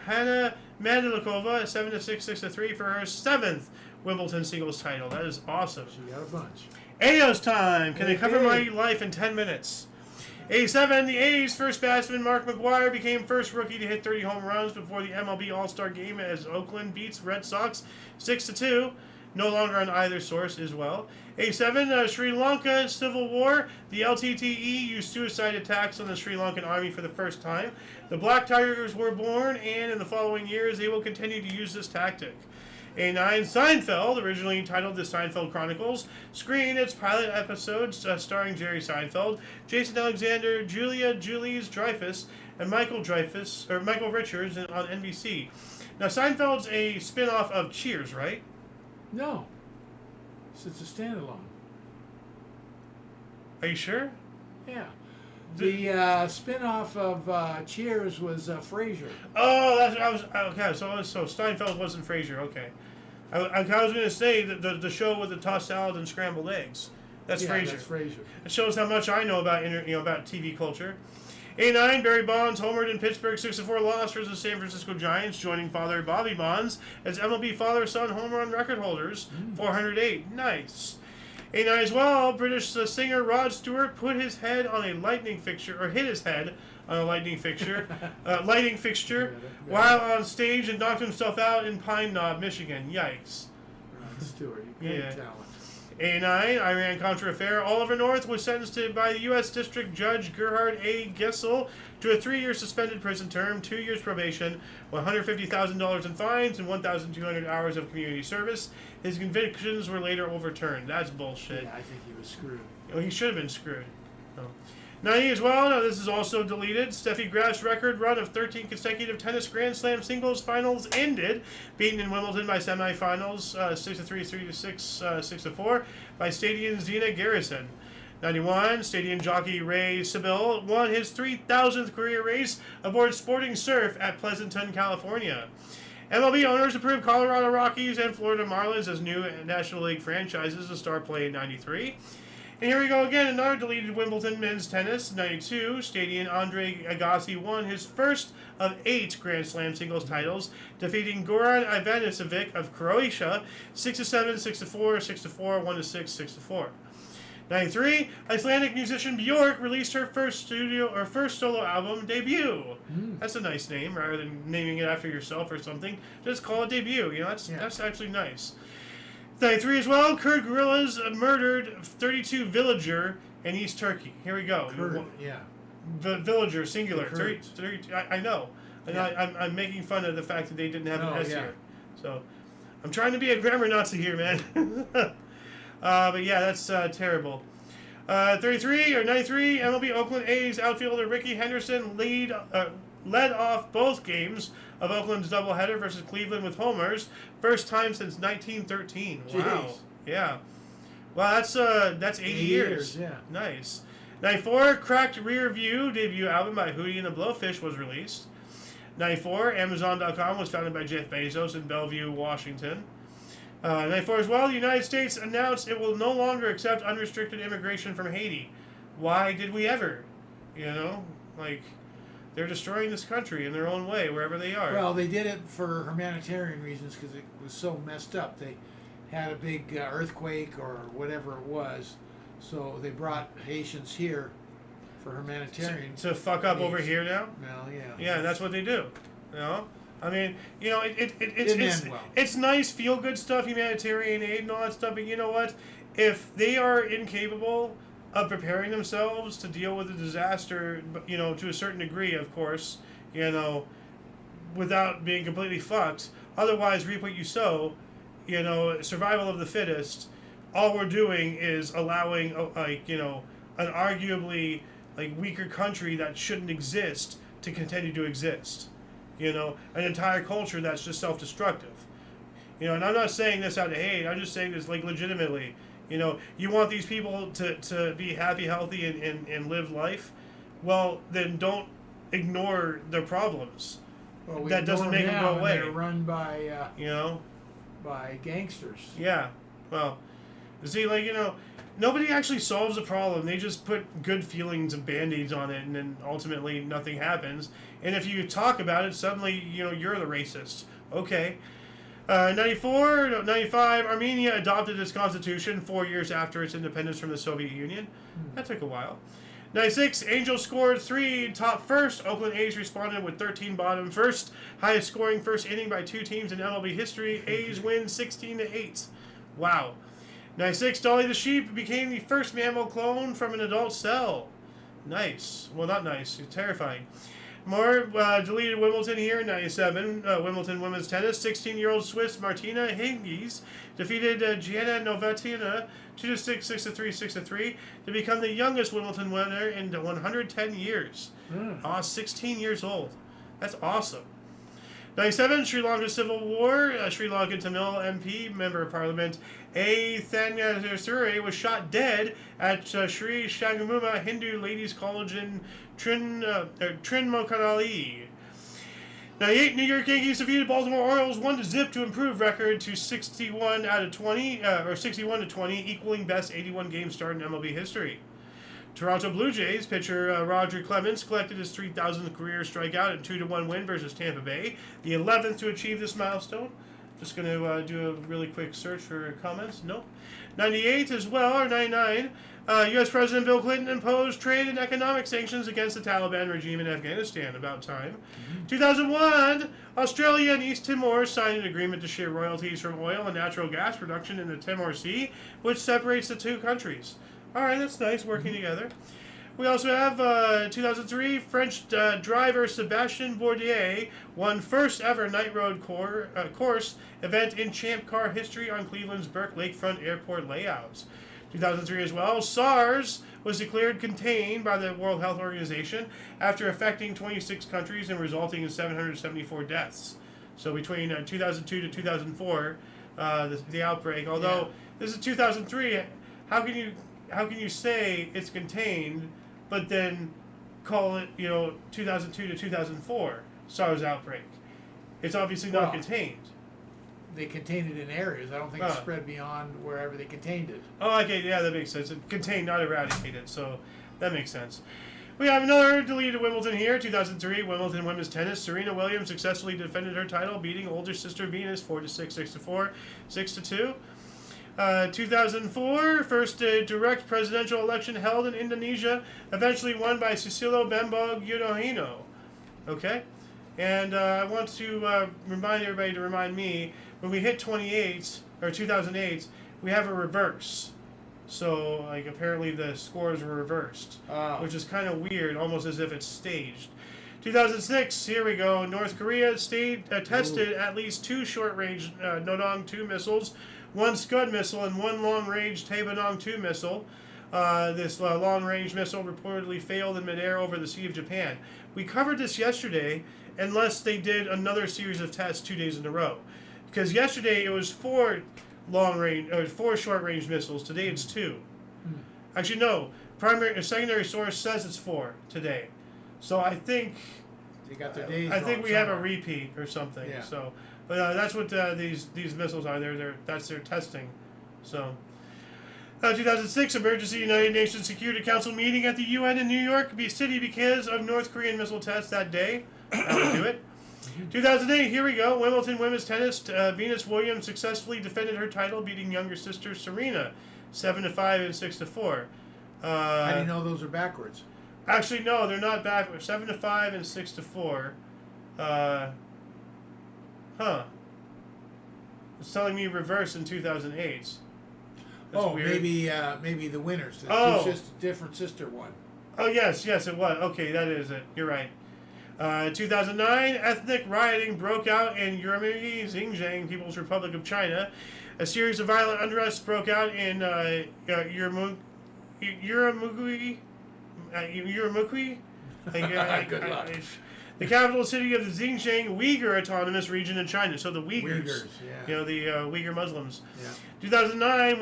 Hannah Mandelikova 7-6, 6-3 for her 7th Wimbledon singles title. That is awesome. She got a bunch. A's time. Can I cover my life in 10 minutes? 87, the A's first batsman Mark McGwire became first rookie to hit 30 home runs before the MLB All-Star Game as Oakland beats Red Sox 6-2. No longer on either source as well. 87, Sri Lanka Civil War. The LTTE used suicide attacks on the Sri Lankan army for the first time. The Black Tigers were born, and in the following years they will continue to use this tactic. 89, Seinfeld, originally entitled The Seinfeld Chronicles, screened its pilot episodes starring Jerry Seinfeld, Jason Alexander, Julia Louis-Dreyfus, and Michael Richards on NBC. Now, Seinfeld's a spin-off of Cheers, right? No. It's a standalone. Are you sure? Yeah. The spin-off of Cheers was Frasier. Oh, that's I was okay. So Steinfeld wasn't Frasier. Okay, I was going to say the show with the tossed salad and scrambled eggs. That's Frasier. That's Frasier. It shows how much I know about about TV culture. 89, Barry Bonds homered in Pittsburgh 6-4 loss versus the San Francisco Giants, joining father Bobby Bonds as MLB father-son home run record holders. 408. Nice. 89 as well, British singer Rod Stewart put his head on a lighting fixture, or hit his head on a lighting fixture, while on stage and knocked himself out in Pine Knob, Michigan. Yikes. Rod Stewart, great talent. 89, Iran-Contra affair. Oliver North was sentenced by the U.S. District Judge Gerhard A. Gissel to a 3-year suspended prison term, 2 years probation, $150,000 in fines, and 1,200 hours of community service. His convictions were later overturned. That's bullshit. Yeah, I think he was screwed. Oh, he should have been screwed. Oh. 90 as well. Now, this is also deleted. Steffi Graf's record run of 13 consecutive tennis Grand Slam singles finals ended, beaten in Wimbledon by semifinals 6-3, 3-6, 6-4 by Stadium's Zina Garrison. 91, Stadium jockey Ray Sibyl won his 3,000th career race aboard Sporting Surf at Pleasanton, California. MLB owners approved Colorado Rockies and Florida Marlins as new National League franchises to start play in 93. And here we go again, another deleted Wimbledon men's tennis. 92, Stadium Andre Agassi won his first of 8 Grand Slam singles titles, defeating Goran Ivanisevic of Croatia 6-7, 6-4, 6-4, 1-6, 6-4. 93, Icelandic musician Björk released her first solo album, Debut. That's a nice name, rather than naming it after yourself or something. Just call it Debut. You know, that's actually nice. 93 as well, Kurd guerrillas murdered 32 villager in East Turkey. Here we go. Villager, singular. 32, I know. And I'm making fun of the fact that they didn't have an S here. So, I'm trying to be a grammar Nazi here, man. But yeah, that's terrible. 33 or 93, MLB Oakland A's outfielder Ricky Henderson led off both games of Oakland's doubleheader versus Cleveland with homers, first time since 1913. Wow. Jeez. Yeah. Wow, that's 80 years. Yeah. Nice. 94, Cracked Rear View debut album by Hootie and the Blowfish was released. 94, Amazon.com was founded by Jeff Bezos in Bellevue, Washington. 94 as well, the United States announced it will no longer accept unrestricted immigration from Haiti. Why did we ever? You know, like, they're destroying this country in their own way, wherever they are. Well, they did it for humanitarian reasons because it was so messed up. They had a big earthquake or whatever it was, so they brought Haitians here for humanitarian to fuck up needs. Over here now? Well, yeah. Yeah, that's what they do. You know? I mean, you know, well. it's nice, feel-good stuff, humanitarian aid and all that stuff, but you know what? If they are incapable of preparing themselves to deal with a disaster, you know, to a certain degree, of course, you know, without being completely fucked, otherwise reap what you sow, you know, survival of the fittest, all we're doing is allowing, like, you know, an arguably, like, weaker country that shouldn't exist to continue to exist. You know, an entire culture that's just self-destructive. You know, and I'm not saying this out of hate. I'm just saying this, like, legitimately. You know, you want these people to be happy, healthy, and live life. Well, then don't ignore their problems. Well, we That doesn't ignore make them now go and away. They're run You know? by gangsters. Yeah. Well, see, like, you know, nobody actually solves a problem. They just put good feelings and band-aids on it, and then ultimately nothing happens. And if you talk about it, suddenly, you know, you're the racist. Okay. 95, Armenia adopted its constitution 4 years after its independence from the Soviet Union. That took a while. 96, Angels scored 3 top first. Oakland A's responded with 13 bottom first. Highest scoring first inning by 2 teams in MLB history. A's win 16-8. Wow. 96, Dolly the sheep became the first mammal clone from an adult cell. Nice. Well, not nice. It's terrifying. More deleted Wimbledon here in 97. Wimbledon women's tennis. 16-year-old Swiss Martina Hingis defeated Gianna Novatina 2-6, 6-3, 6-3 to become the youngest Wimbledon winner in 110 years. 16 years old. That's awesome. 97, Sri Lanka Civil War. Sri Lankan Tamil MP, Member of Parliament, A. Thangasuri was shot dead at Sri Shangamuma Hindu Ladies College in Trinmokanali. 98, New York Yankees defeated Baltimore Orioles 1-0 to improve record to 61 out of 20, or 61-20, equaling best 81-game start in MLB history. Toronto Blue Jays pitcher Roger Clemens collected his 3,000th career strikeout and 2-1 win versus Tampa Bay, the 11th to achieve this milestone. Just going to do a really quick search for comments. Nope. 98 as well, or 99. U.S. President Bill Clinton imposed trade and economic sanctions against the Taliban regime in Afghanistan. About time. 2001, Australia and East Timor signed an agreement to share royalties from oil and natural gas production in the Timor Sea, which separates the two countries. All right, that's nice, working together. We also have 2003, French driver Sebastien Bourdieu won first ever night road course event in Champ Car history on Cleveland's Burke Lakefront Airport layouts. 2003 as well, SARS was declared contained by the World Health Organization after affecting 26 countries and resulting in 774 deaths. So between 2002 to 2004, the outbreak, although this is 2003, how can you say it's contained, but then call it, 2002 to 2004 SARS outbreak? It's obviously not contained. They contained it in areas. I don't think it spread beyond wherever they contained it. Oh, okay, yeah, that makes sense. It contained, not eradicated, so that makes sense. We have another deleted Wimbledon here. 2003, Wimbledon women's tennis. Serena Williams successfully defended her title, beating older sister Venus 4-6, 6-4, 6-2. 2004, first direct presidential election held in Indonesia, eventually won by Susilo Bambang Yudhoyono. Okay? And I want to remind everybody to remind me, when we hit 2008, we have a reverse. So, like, apparently the scores were reversed, which is kind of weird, almost as if it's staged. 2006, here we go. North Korea tested at least 2 short-range Nodong-2 missiles, 1 Scud missile, and 1 long-range Taebanong-2 missile. This long-range missile reportedly failed in midair over the Sea of Japan. We covered this yesterday, unless they did another series of tests 2 days in a row. Because yesterday it was 4 short-range missiles. Today it's 2. Actually, no. Secondary source says it's 4 today. So I think they got their days. I think we have a repeat or something. Yeah. So, but that's what these missiles are. That's their testing. So, 2006 emergency United Nations Security Council meeting at the UN in New York City because of North Korean missile tests that day. That would do it. 2008, here we go. Wimbledon women's tennis. Venus Williams successfully defended her title, beating younger sister Serena 7-5 and 6-4. How do you know those are backwards? Actually, no, they're not backwards. 7-5 and 6-4. It's telling me reverse in 2008. That's weird. Maybe the winners. Different sister one. Oh, yes, it was. Okay, that is it. You're right. 2009, ethnic rioting broke out in Urumqi, Xinjiang People's Republic of China. A series of violent unrest broke out in Urumqi. Good luck. The capital city of the Xinjiang Uyghur Autonomous Region in China. So the Uyghurs. Uyghurs, yeah. You know, the Uyghur Muslims. Yeah. 2009,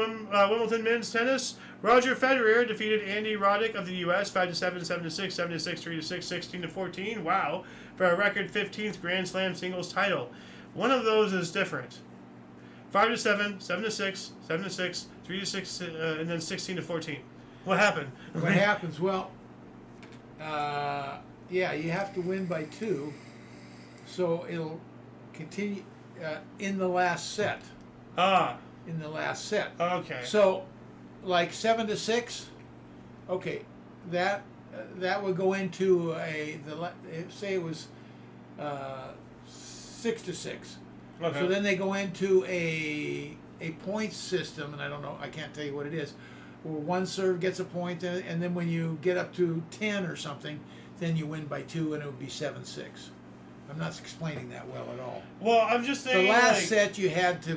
Wimbledon men's tennis. Roger Federer defeated Andy Roddick of the U.S. 5-7, 7-6, 7-6, 3-6, 16-14. Wow. For a record 15th Grand Slam singles title. One of those is different. 5-7, 7-6, 7-6, 3-6, and then 16-14. What happened? What happens? Well, yeah, you have to win by 2, so it'll continue in the last set. In the last set. Okay. So, like 7-6. Okay, that would go into say it was 6-6. Okay. So then they go into a points system, and I don't know, I can't tell you what it is, where one serve gets a point, and then when you get up to 10 or something, then you win by 2, and it would be 7-6. I'm not explaining that well at all. Well, I'm just thinking. The last set you had to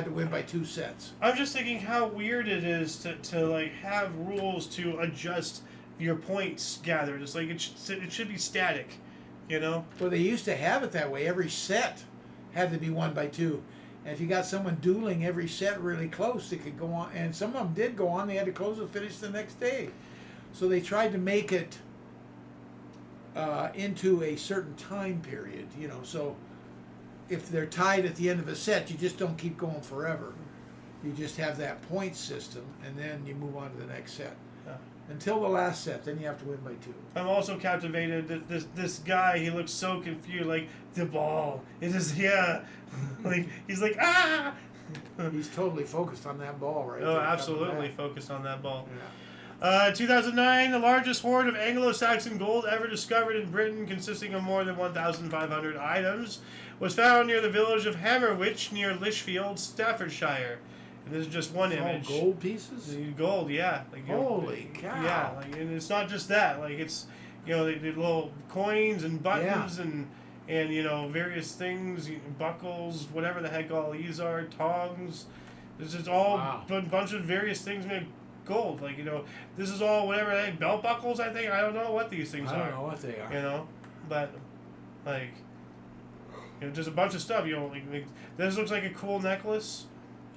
win by 2 sets. I'm just thinking how weird it is to like have rules to adjust your points gathered. It's like it should be static, you know. Well, they used to have it that way. Every set had to be won by 2. And if you got someone dueling every set really close, it could go on. And some of them did go on. They had to close and finish the next day. So they tried to make it into a certain time period, you know. So if they're tied at the end of a set, you just don't keep going forever. You just have that point system, and then you move on to the next set. Yeah. Until the last set, then you have to win by 2. I'm also captivated that this guy, he looks so confused, like the ball. It is like he's like ah. He's totally focused on that ball right Oh, there. absolutely focused on that ball. Yeah. 2009, the largest hoard of Anglo-Saxon gold ever discovered in Britain, consisting of more than 1,500 items, was found near the village of Hammerwich near Lichfield, Staffordshire. And this is just one image. All gold pieces? Gold, yeah. Like, Holy cow! Yeah, like, and it's not just that. Like it's, you know, the little coins and buttons and you know, various things, buckles, whatever the heck all these are, tongs. This is all a bunch of various things made gold. Like, you know, this is all whatever the heck, belt buckles, I think. I don't know what these things are. I don't know what they are. You know, but like, you know, just a bunch of stuff. You know, like this looks like a cool necklace.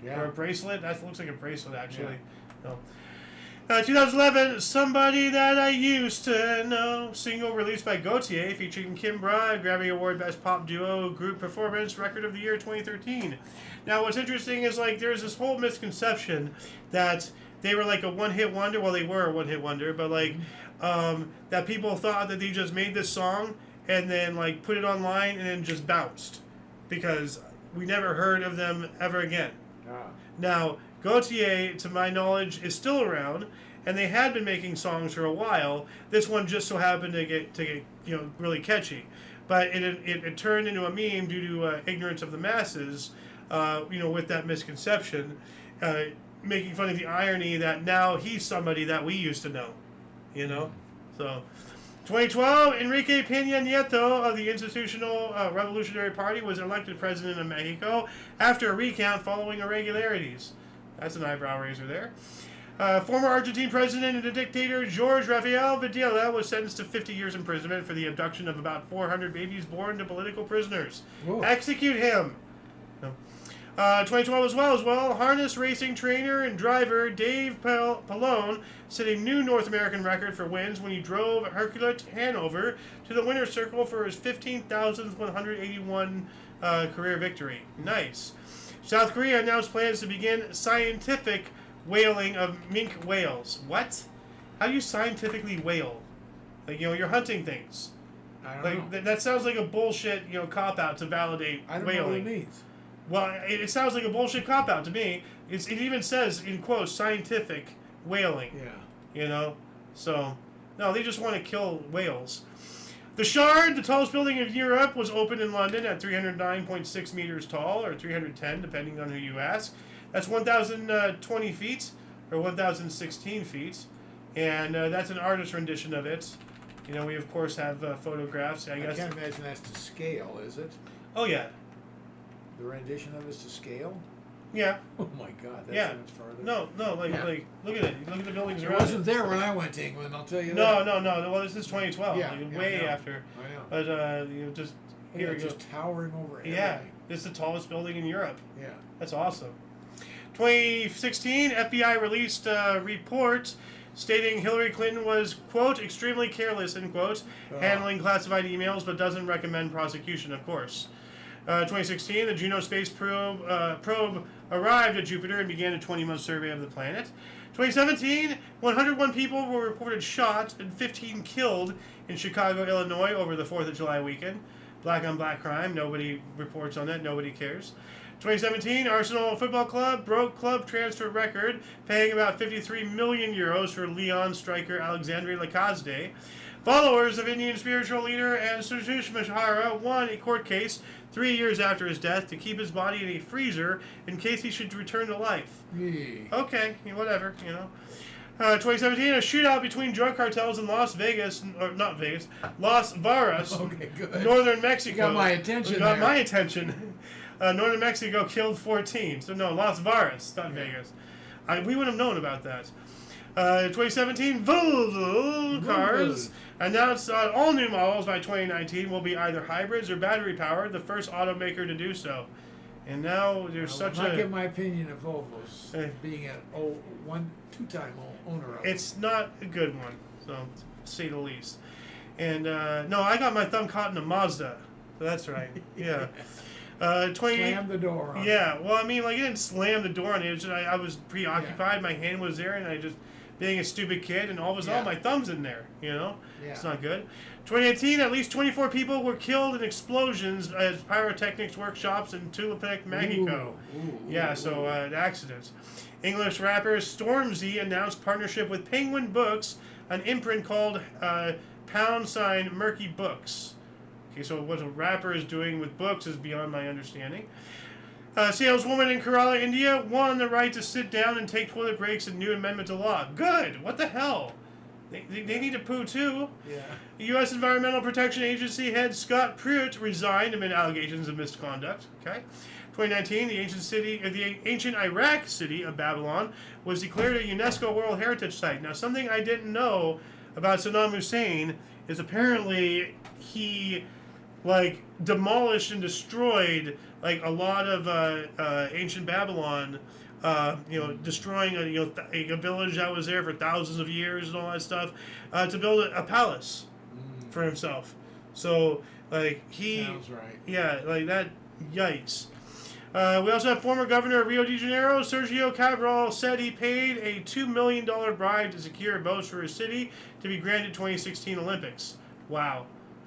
Yeah. Or a bracelet. That looks like a bracelet, actually. No. 2011, Somebody That I Used to Know, single released by Gautier, featuring Kimbra, Grammy Award Best Pop Duo Group Performance, Record of the Year 2013. Now, what's interesting is, like, there's this whole misconception that they were like a one-hit wonder. Well, they were a one-hit wonder, but, like, that people thought that they just made this song and then, like, put it online and then just bounced. Because we never heard of them ever again. Now, Gautier, to my knowledge, is still around, and they had been making songs for a while. This one just so happened to get you know, really catchy, but it turned into a meme due to ignorance of the masses, you know, with that misconception, making fun of the irony that now he's somebody that we used to know, you know. So, 2012, Enrique Peña Nieto of the Institutional Revolutionary Party was elected president of Mexico after a recount following irregularities. That's an eyebrow raiser there. Former Argentine president and dictator Jorge Rafael Videla was sentenced to 50 years imprisonment for the abduction of about 400 babies born to political prisoners. Whoa. Execute him. 2012 as well, harness racing trainer and driver Dave Pallone set a new North American record for wins when he drove Hercules Hanover to the winner's circle for his 15,181 career victory. Nice. South Korea announced plans to begin scientific whaling of mink whales. What? How do you scientifically whale? Like, you know, you're hunting things. I don't Like know. that sounds like a bullshit, you know, cop out to validate I don't whaling. know what it means. Well, it sounds like a bullshit cop out to me. It even says in quotes scientific whaling. Yeah. You know, so no, they just want to kill whales. The Shard, the tallest building in Europe, was opened in London at 309.6 meters tall, or 310, depending on who you ask. That's 1,020 feet, or 1,016 feet, and that's an artist rendition of it. You know, we of course have photographs. I guess. I can't imagine that's to scale, is it? Oh yeah. The rendition of it's to scale? Yeah. Oh my God, that's Yeah. so much farther. No, Yeah. like look at it. Look at the buildings It around wasn't there when I went to England, I'll tell you No, that. no. Well, this is 2012. Yeah, like, yeah, way I know. after. I know. But just here we go. Just towering over everything. Yeah, it's the tallest building in Europe. Yeah. That's awesome. 2016, FBI released a report stating Hillary Clinton was, quote, extremely careless, end quote, handling classified emails, but doesn't recommend prosecution, of course. 2016, the Juno space probe arrived at Jupiter and began a 20-month survey of the planet. 2017, 101 people were reported shot and 15 killed in Chicago, Illinois over the 4th of July weekend. Black on black crime. Nobody reports on that. Nobody cares. 2017, Arsenal Football Club broke club transfer record, paying about 53 million euros for Lyon striker Alexandre Lacazette. Followers of Indian spiritual leader Satish Mahara won a court case 3 years after his death to keep his body in a freezer in case he should return to life. Okay, whatever, 2017, a shootout between drug cartels in Las Vegas, or not Vegas, Las Varas, Okay, good. northern Mexico. You got my attention Got there. my attention. Northern Mexico killed 14. So no, Las Varas, not Vegas. We would have known about that. 2017, Volvo cars announced all new models by 2019 will be either hybrids or battery powered, the first automaker to do so. And now there's I will such not a... give my opinion of Volvos being a two-time owner of It's not a good one, so to say the least. And no, I got my thumb caught in a Mazda. So that's right. Yeah. 20. Slam the door on Yeah. Well, I mean, like, it didn't slam the door on it. It was just, I was preoccupied. My hand was there, and I just being a stupid kid, and all of a sudden my thumb's in there. Yeah. It's not good. 2018, at least 24 people were killed in explosions at pyrotechnics workshops in Tulipec, Mexico. Accidents. English rapper Stormzy announced partnership with Penguin Books, an imprint called #Murky Books. Okay, so what a rapper is doing with books is beyond my understanding. Saleswoman in Kerala, India, won the right to sit down and take toilet breaks in new amendment to law. Good! What the hell? They need to poo too. Yeah. U.S. Environmental Protection Agency head Scott Pruitt resigned amid allegations of misconduct. Okay. 2019, the ancient Iraq city of Babylon was declared a UNESCO World Heritage Site. Now, something I didn't know about Saddam Hussein is apparently he demolished and destroyed a lot of ancient Babylon. Destroying a village that was there for thousands of years and all that stuff, to build a palace for himself. So, Sounds right. Yeah, that, yikes. We also have former governor of Rio de Janeiro, Sergio Cabral, said he paid a $2 million bribe to secure votes for his city to be granted 2016 Olympics. Wow.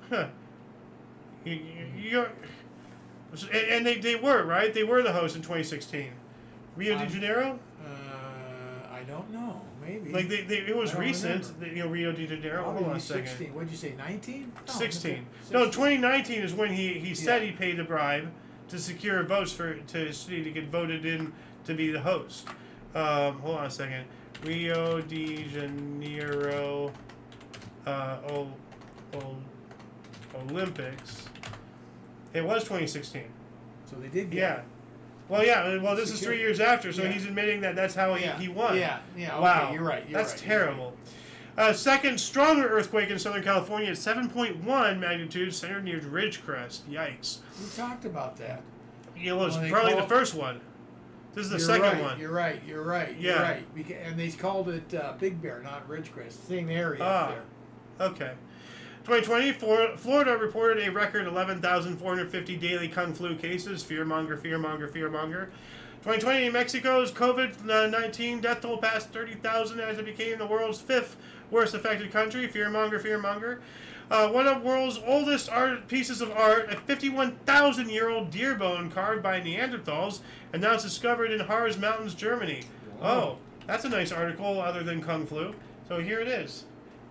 Huh. And they were, right? They were the host in 2016. Rio de Janeiro? I don't know. Maybe. It was recent. Rio de Janeiro. Hold on a second. 16. What'd you say? 19? 16. No, 2019 is when he said he paid the bribe to secure votes to his city to get voted in to be the host. Hold on a second. Rio de Janeiro Olympics. It was 2016. So they did get Yeah. Well, yeah. Well, this is 3 years after, so he's admitting that that's how he won. Yeah. Wow. Okay, you're right. That's terrible. Second stronger earthquake in Southern California at 7.1 magnitude, centered near Ridgecrest. Yikes. We talked about that. It was probably the first one. This is the second one. You're right. Yeah. You're right. And they called it Big Bear, not Ridgecrest. Same area up there. Okay. 2020, Florida reported a record 11,450 daily Kung Flu cases. Fearmonger. 2020, Mexico's COVID-19 death toll passed 30,000 as it became the world's 5th worst affected country. Fearmonger. One of the world's oldest pieces of art, a 51,000-year-old deer bone carved by Neanderthals, and now it's discovered in Harz Mountains, Germany. Whoa. Oh, that's a nice article other than Kung Flu. So here it is.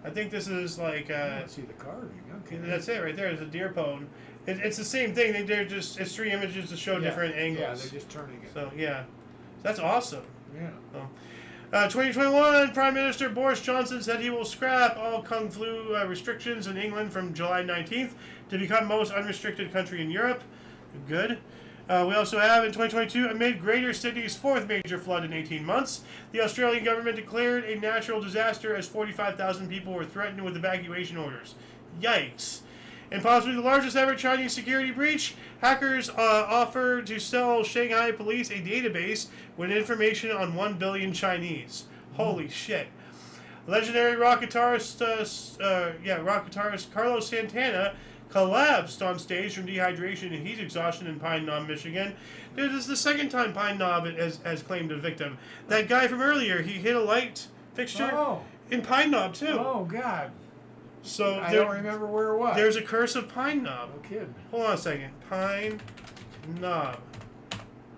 I think this is I don't see the carving. Okay. That's it right there. It's a deer bone. It's the same thing. It's 3 images to show different angles. Yeah, they're just turning it. So yeah, that's awesome. Yeah. 2021, Prime Minister Boris Johnson said he will scrap all Kung Flu restrictions in England from July 19th to become most unrestricted country in Europe. Good. We also have in 2022, amid Greater Sydney's fourth major flood in 18 months, the Australian government declared a natural disaster as 45,000 people were threatened with evacuation orders. Yikes. And possibly the largest ever Chinese security breach, hackers offer to sell Shanghai police a database with information on 1 billion Chinese. Holy shit. Legendary rock guitarist Carlos Santana collapsed on stage from dehydration and heat exhaustion in Pine Knob, Michigan. This is the second time Pine Knob has claimed a victim. That guy from earlier, he hit a light fixture in Pine Knob too. Oh, God. So I don't remember where it was. There's a curse of Pine Knob. No kidding. Hold on a second. Pine Knob.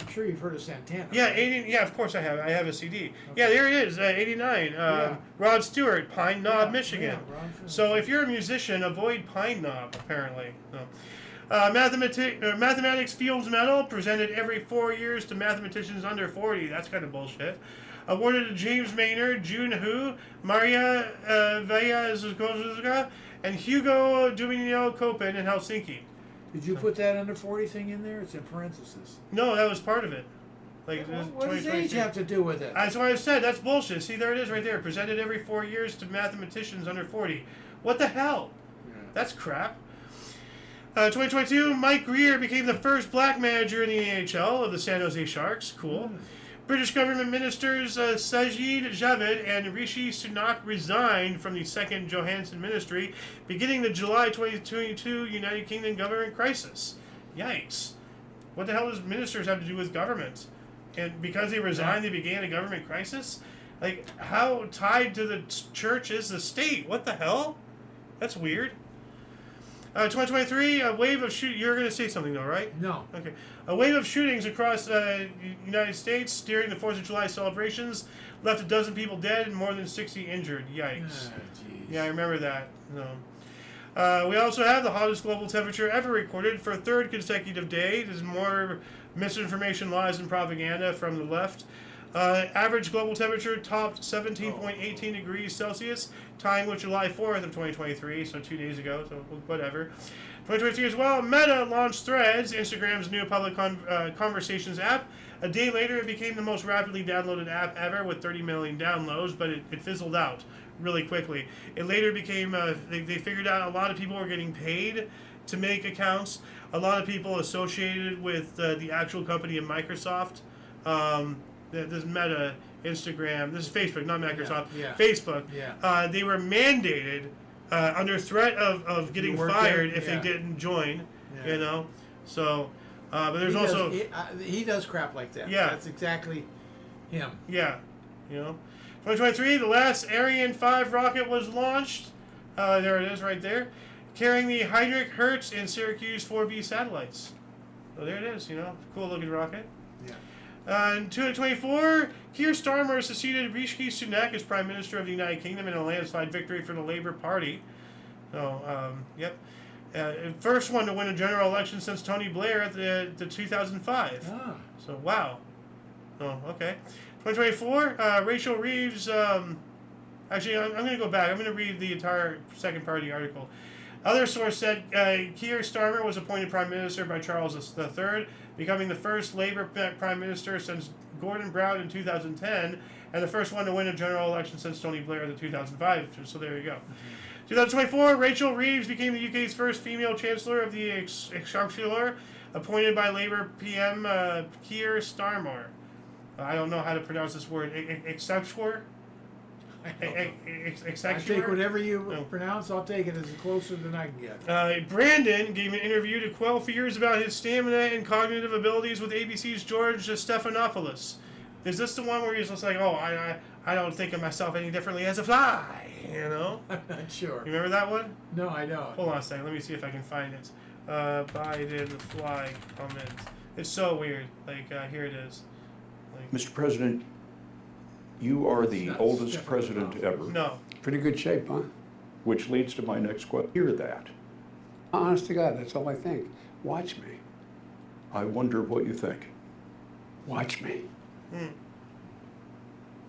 I'm sure you've heard of Santana. Yeah, 80, yeah, of course I have. I have a CD. Okay. Yeah, there it is, 89. Rod Stewart, Pine Knob, Michigan. So if you're a musician, avoid Pine Knob, apparently. No. Mathematics Fields Medal, presented every 4 years to mathematicians under 40. That's kind of bullshit. Awarded to James Maynard, June Hu, Maria Vajazuzga, and Hugo Dominio Kopen in Helsinki. Did you put that under 40 thing in there? It's in parentheses. No, that was part of it. Like, what does age have to do with it? That's what I said. That's bullshit. See, there it is right there. Presented every 4 years to mathematicians under 40. What the hell? Yeah. That's crap. 2022, Mike Greer became the first black manager in the AHL of the San Jose Sharks. Cool. British government ministers Sajid Javid and Rishi Sunak resigned from the second Johansson ministry, beginning the July 2022 United Kingdom government crisis. Yikes. What the hell does ministers have to do with government? And because they resigned, they began a government crisis? Like, how tied to the church is the state? What the hell? That's weird. 2023, a wave of you're going to say something though, right? No. Okay. A wave of shootings across the United States during the 4th of July celebrations left a dozen people dead and more than 60 injured. Yikes. Yeah, I remember that. No. We also have the hottest global temperature ever recorded for a third consecutive day. There's more misinformation, lies, and propaganda from the left. Average global temperature topped 17.18 degrees Celsius, tying with July 4th of 2023, so 2 days ago, so whatever. 2023 as well, Meta launched Threads, Instagram's new public conversations app. A day later, it became the most rapidly downloaded app ever with 30 million downloads, but it fizzled out really quickly. It later became, they figured out a lot of people were getting paid to make accounts. A lot of people associated with the actual company of Microsoft. This Meta, Instagram, this is Facebook, not Microsoft, Facebook, they were mandated under threat of getting fired if they didn't join, you know. So, but there's he does crap like that. Yeah. That's exactly him. Yeah, you know. 2023, the last Ariane 5 rocket was launched. There it is right there, carrying the Heinrich Hertz and Syracuse 4B satellites. So there it is, you know, cool looking rocket. In 2024, Keir Starmer succeeded Rishi Sunak as Prime Minister of the United Kingdom in a landslide victory for the Labour Party. So, first one to win a general election since Tony Blair at the 2005. So, wow. Oh, okay. 2024, Rachel Reeves. Actually, I'm going to go back. I'm going to read the entire second part of the article. Other source said Keir Starmer was appointed Prime Minister by Charles III, becoming the first Labour Prime Minister since Gordon Brown in 2010, and the first one to win a general election since Tony Blair in 2005. So there you go. 2024, Rachel Reeves became the UK's first female Chancellor of the Excursion, appointed by Labour PM Keir Starmer. I don't know how to pronounce this word. Excursion? I take whatever you pronounce, I'll take it as closer than I can get. Brandon gave an interview to quell fears about his stamina and cognitive abilities with ABC's George Stephanopoulos. Is this the one where he's just like, I don't think of myself any differently as a fly, you know? I'm not sure. You remember that one? No, I don't. Hold on a second, let me see if I can find it. Biden fly comment. It's so weird. Like, here it is. Like, Mr. President, you are the oldest president ever. No. Pretty good shape, huh? Which leads to my next question. Hear that. Honest to God, that's all I think. Watch me. I wonder what you think. Watch me.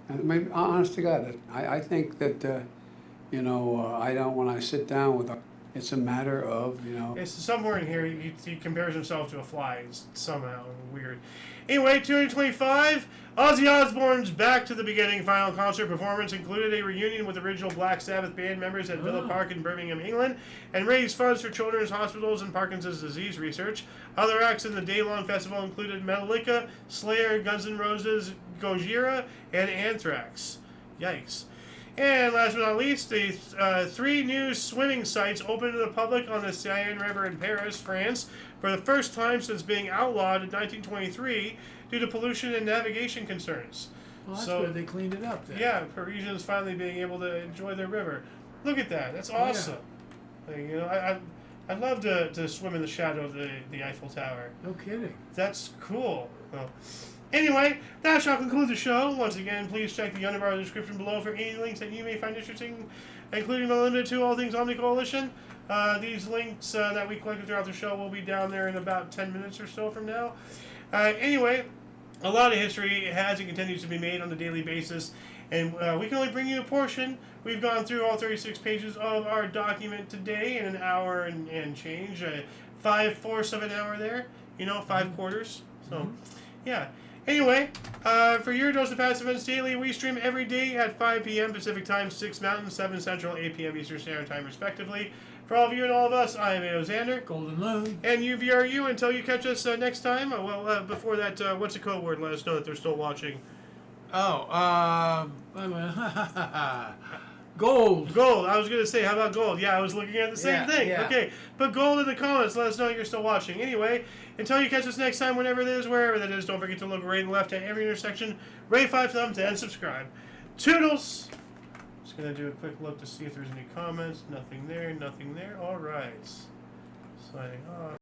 I mean, honest to God, I think that, I don't, when I sit down with It's a matter of, It's somewhere in here. He compares himself to a fly. It's somehow weird. Anyway, 225. Ozzy Osbourne's Back to the Beginning final concert performance included a reunion with original Black Sabbath band members at Villa Park in Birmingham, England, and raised funds for children's hospitals and Parkinson's disease research. Other acts in the day-long festival included Metallica, Slayer, Guns N' Roses, Gojira, and Anthrax. Yikes. And last but not least, the 3 new swimming sites opened to the public on the Seine River in Paris, France, for the first time since being outlawed in 1923 due to pollution and navigation concerns. Well, that's So- good. They cleaned it up then. Yeah, Parisians finally being able to enjoy their river. Look at that. That's awesome. Like, I'd love to swim in the shadow of the Eiffel Tower. No kidding. That's cool. Well, anyway, that shall conclude the show. Once again, please check the underbar of the description below for any links that you may find interesting, including but limited to all things Omni Coalition. These links that we collected throughout the show will be down there in about 10 minutes or so from now. Anyway, a lot of history has and continues to be made on a daily basis, and we can only bring you a portion. We've gone through all 36 pages of our document today in an hour and change. 5/4 of an hour there, 5 quarters. So, yeah. Anyway, for your dose of past events daily, we stream every day at 5 p.m. Pacific Time, 6 Mountain, 7 Central, 8 p.m. Eastern Standard Time, respectively. For all of you and all of us, I am Xander. Golden Loon. And UVRU, until you catch us next time. Before that, what's the code word? Let us know that they're still watching. Gold. Gold. I was going to say, how about gold? Yeah, I was looking at the same thing. Yeah. Okay. Put gold in the comments. Let us know you're still watching. Anyway, until you catch us next time, whenever it is, wherever that is, don't forget to look right and left at every intersection, rate 5 thumbs, and subscribe. Toodles! Just going to do a quick look to see if there's any comments. Nothing there. Nothing there. All right. Signing off.